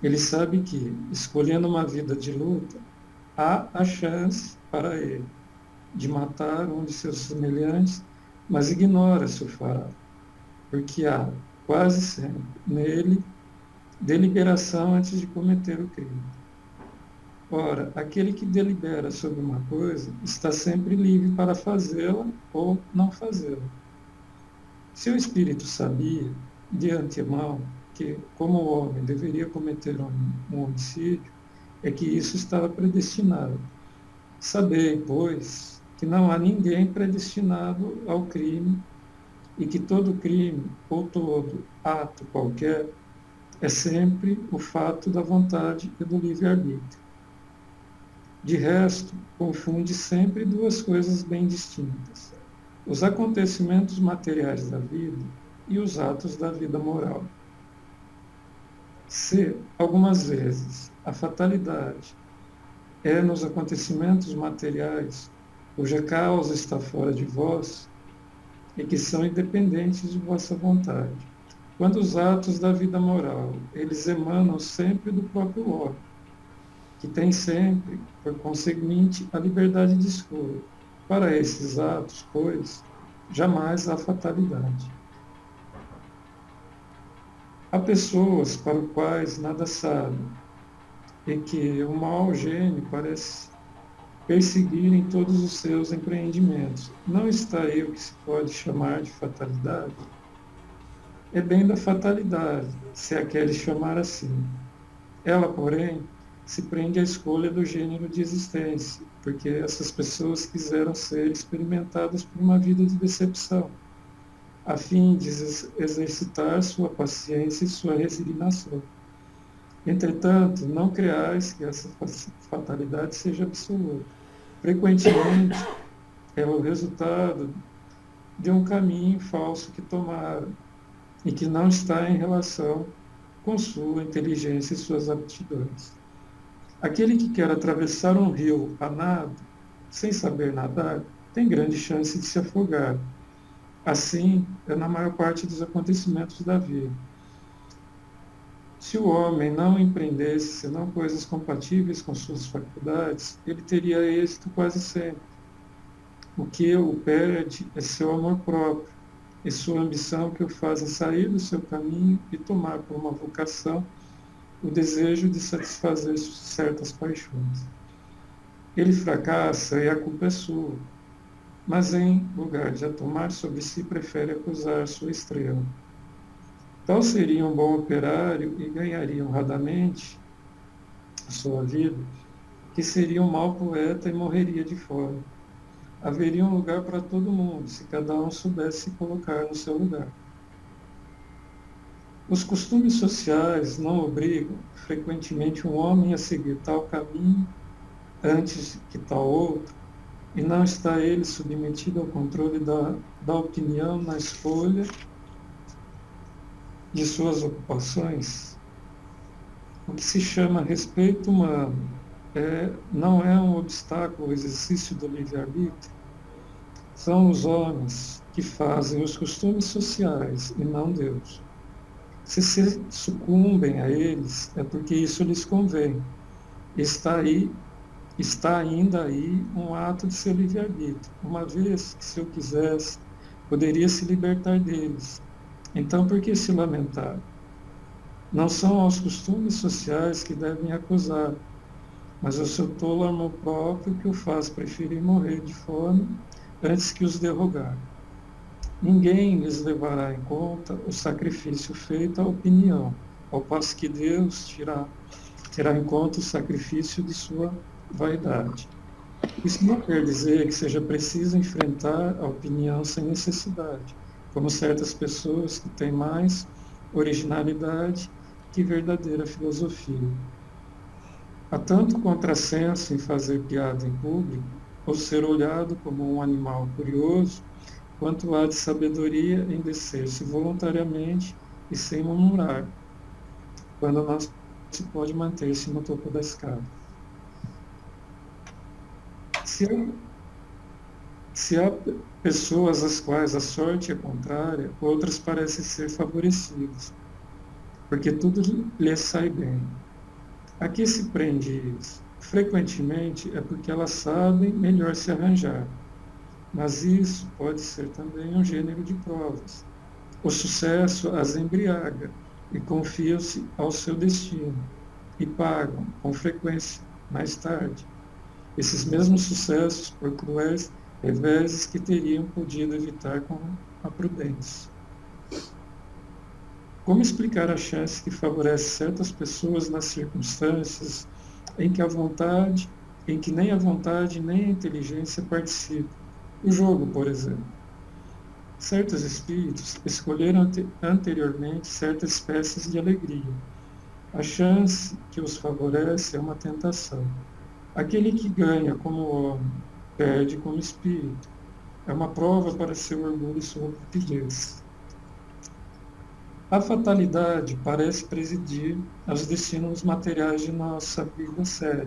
Ele sabe que, escolhendo uma vida de luta, há a chance para ele de matar um de seus semelhantes, mas ignora se o fará, porque há, quase sempre, nele, deliberação antes de cometer o crime. Ora, aquele que delibera sobre uma coisa está sempre livre para fazê-la ou não fazê-la. Se o espírito sabia, de antemão, que, como o homem deveria cometer um homicídio, é que isso estava predestinado. Sabei, pois, que não há ninguém predestinado ao crime e que todo crime ou todo ato qualquer é sempre o fato da vontade e do livre-arbítrio. De resto, confunde sempre duas coisas bem distintas: os acontecimentos materiais da vida e os atos da vida moral. Se, algumas vezes, a fatalidade é nos acontecimentos materiais, cuja causa está fora de vós, e que são independentes de vossa vontade, quando os atos da vida moral, eles emanam sempre do próprio homem, que tem sempre, por conseguinte, a liberdade de escolha. Para esses atos, pois, jamais há fatalidade. Há pessoas para os quais nada sabem, e que o mau gênio parece perseguir em todos os seus empreendimentos. Não está aí o que se pode chamar de fatalidade? É bem da fatalidade, se a queres chamar assim. Ela, porém, se prende à escolha do gênero de existência, porque essas pessoas quiseram ser experimentadas por uma vida de decepção, a fim de exercitar sua paciência e sua resignação. Entretanto, não creais que essa fatalidade seja absoluta. Frequentemente, é o resultado de um caminho falso que tomaram e que não está em relação com sua inteligência e suas aptidões. Aquele que quer atravessar um rio a nado, sem saber nadar, tem grande chance de se afogar. Assim é na maior parte dos acontecimentos da vida. Se o homem não empreendesse senão coisas compatíveis com suas faculdades, ele teria êxito quase sempre. O que o perde é seu amor próprio e sua ambição que o fazem sair do seu caminho e tomar por uma vocação o desejo de satisfazer certas paixões. Ele fracassa e a culpa é sua, mas em lugar de a tomar sobre si, prefere acusar sua estrela. Tal seria um bom operário e ganharia honradamente a sua vida, que seria um mau poeta e morreria de fome. Haveria um lugar para todo mundo, se cada um soubesse se colocar no seu lugar. Os costumes sociais não obrigam frequentemente um homem a seguir tal caminho antes que tal outro, e não está ele submetido ao controle da opinião na escolha de suas ocupações. O que se chama respeito humano não é um obstáculo ao exercício do livre-arbítrio. São os homens que fazem os costumes sociais e não Deus. Se sucumbem a eles, é porque isso lhes convém. Está ainda aí um ato de seu livre-arbítrio, uma vez que, se eu quisesse, poderia se libertar deles. Então, por que se lamentar? Não são aos costumes sociais que devem acusar, mas ao seu tolo amor próprio que o faz preferir morrer de fome antes que os derrogar. Ninguém lhes levará em conta o sacrifício feito à opinião, ao passo que Deus terá em conta o sacrifício de sua vaidade. Isso não quer dizer que seja preciso enfrentar a opinião sem necessidade, como certas pessoas que têm mais originalidade que verdadeira filosofia. Há tanto contrassenso em fazer piada em público, ou ser olhado como um animal curioso, quanto há de sabedoria em descer-se voluntariamente e sem murmurar, quando não se pode manter-se no topo da escada. Se há pessoas às quais a sorte é contrária, outras parecem ser favorecidas, porque tudo lhes sai bem. A que se prende isso? Frequentemente é porque elas sabem melhor se arranjar, mas isso pode ser também um gênero de provas. O sucesso as embriaga e confiam-se ao seu destino e pagam, com frequência, mais tarde, esses mesmos sucessos por cruéis reveses que teriam podido evitar com a prudência. Como explicar a chance que favorece certas pessoas nas circunstâncias em que nem a vontade nem a inteligência participam? O jogo, por exemplo. Certos espíritos escolheram anteriormente certas espécies de alegria. A chance que os favorece é uma tentação. Aquele que ganha como homem, perde como espírito. É uma prova para seu orgulho e sua rapidez. A fatalidade parece presidir aos destinos materiais de nossa vida séria,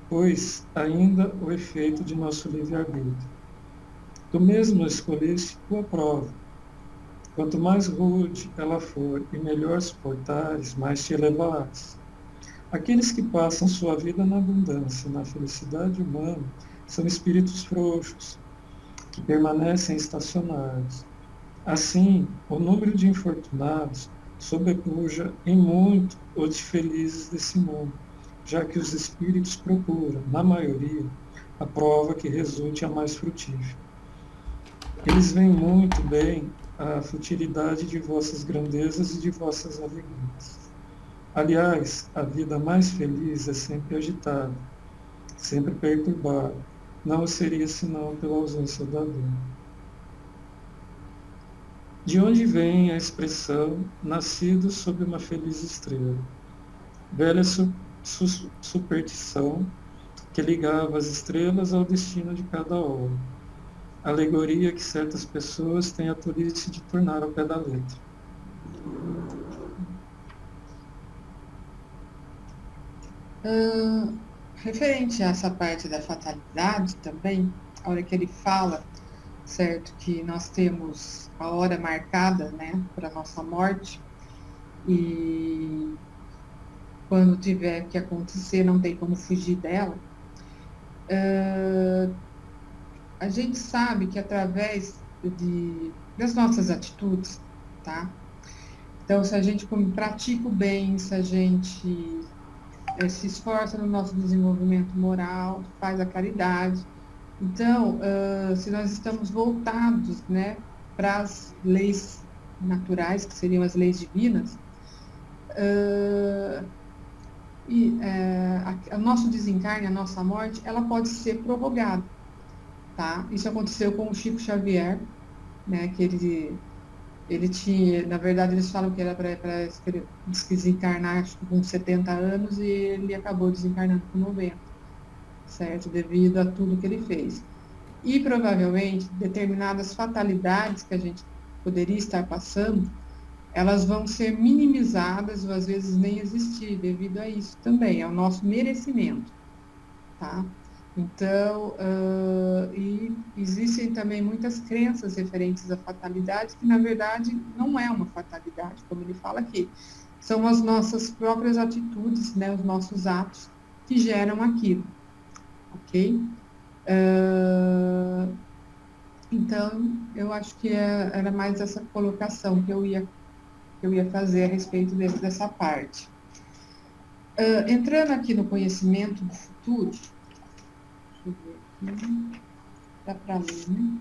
pois ainda o efeito de nosso livre-arbítrio. Tu mesmo escolheste tua prova. Quanto mais rude ela for e melhor suportares, mais te elevarás. Aqueles que passam sua vida na abundância, na felicidade humana, são espíritos frouxos, que permanecem estacionários. Assim, o número de infortunados sobrepuja em muito os de felizes desse mundo, já que os espíritos procuram, na maioria, a prova que resulte a mais frutífera. Eles veem muito bem a futilidade de vossas grandezas e de vossas alegrias. Aliás, a vida mais feliz é sempre agitada, sempre perturbada. Não o seria senão pela ausência da dor. De onde vem a expressão nascido sob uma feliz estrela? Velha superstição que ligava as estrelas ao destino de cada homem. Alegoria que certas pessoas têm a tolice de tornar ao pé da letra. Referente a essa parte da fatalidade também, a hora que ele fala, certo, que nós temos a hora marcada, né, para nossa morte, e quando tiver que acontecer, não tem como fugir dela. A gente sabe que através das nossas atitudes, tá? Então, se a gente pratica o bem, se a gente se esforça no nosso desenvolvimento moral, faz a caridade, então, se nós estamos voltados, né, para as leis naturais, que seriam as leis divinas, o nosso desencarne, a nossa morte, ela pode ser prorrogada. Tá? Isso aconteceu com o Chico Xavier, né, que ele tinha, na verdade eles falam que era para desencarnar acho que com 70 anos e ele acabou desencarnando com 90, certo? Devido a tudo que ele fez. E provavelmente determinadas fatalidades que a gente poderia estar passando, elas vão ser minimizadas ou às vezes nem existir devido a isso também, ao nosso merecimento, tá? Então, e existem também muitas crenças referentes à fatalidade, que na verdade não é uma fatalidade, como ele fala aqui. São as nossas próprias atitudes, né, os nossos atos que geram aquilo, ok? Então, eu acho que era mais essa colocação que eu ia fazer a respeito dessa parte. Entrando aqui no conhecimento do futuro, deixa eu ver aqui, dá para ler, né?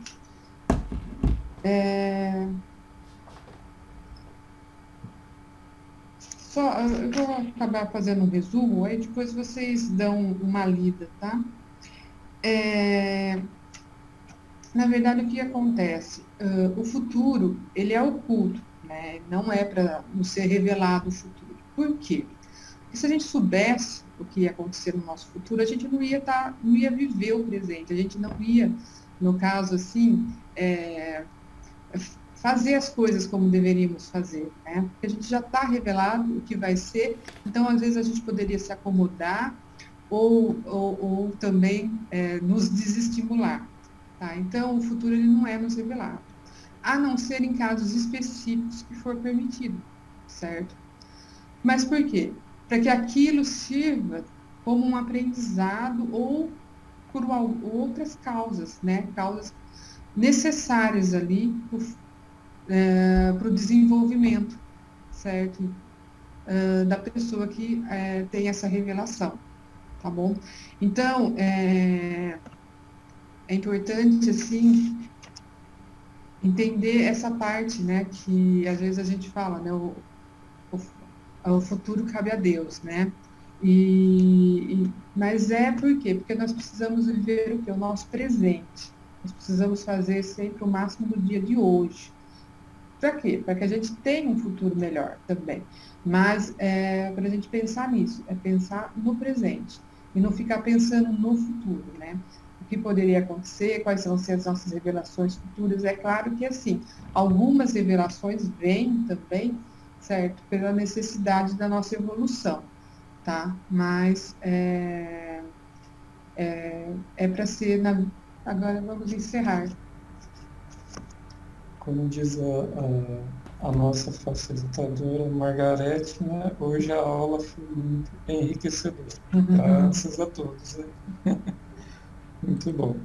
Eu vou acabar fazendo um resumo, aí depois vocês dão uma lida, tá? Na verdade, o que acontece? O futuro, ele é oculto, né? Não é para não ser revelado o futuro. Por quê? Porque se a gente soubesse o que ia acontecer no nosso futuro, a gente não ia viver o presente, a gente não ia, no caso assim, fazer as coisas como deveríamos fazer, né? Porque a gente já está revelado o que vai ser, então às vezes a gente poderia se acomodar ou também nos desestimular, tá? Então o futuro ele não é nos revelado, a não ser em casos específicos que for permitido, certo? Mas por quê? para que aquilo sirva como um aprendizado ou por outras causas, né? Causas necessárias ali para o desenvolvimento, certo? Da pessoa que tem essa revelação, tá bom? Então, é importante, assim, entender essa parte, né? Que às vezes a gente fala, né? O futuro cabe a Deus, né? Mas por quê? Porque nós precisamos viver o nosso presente. Nós precisamos fazer sempre o máximo do dia de hoje. Para quê? Para que a gente tenha um futuro melhor também. Mas para a gente pensar nisso, é pensar no presente e não ficar pensando no futuro, né? O que poderia acontecer, quais vão ser as nossas revelações futuras. É claro que, assim, algumas revelações vêm também, certo? Pela necessidade da nossa evolução, tá? Mas é para ser... Agora vamos encerrar. Como diz a nossa facilitadora Margarete, né? Hoje a aula foi muito enriquecedora. Graças a todos. Né? Muito bom.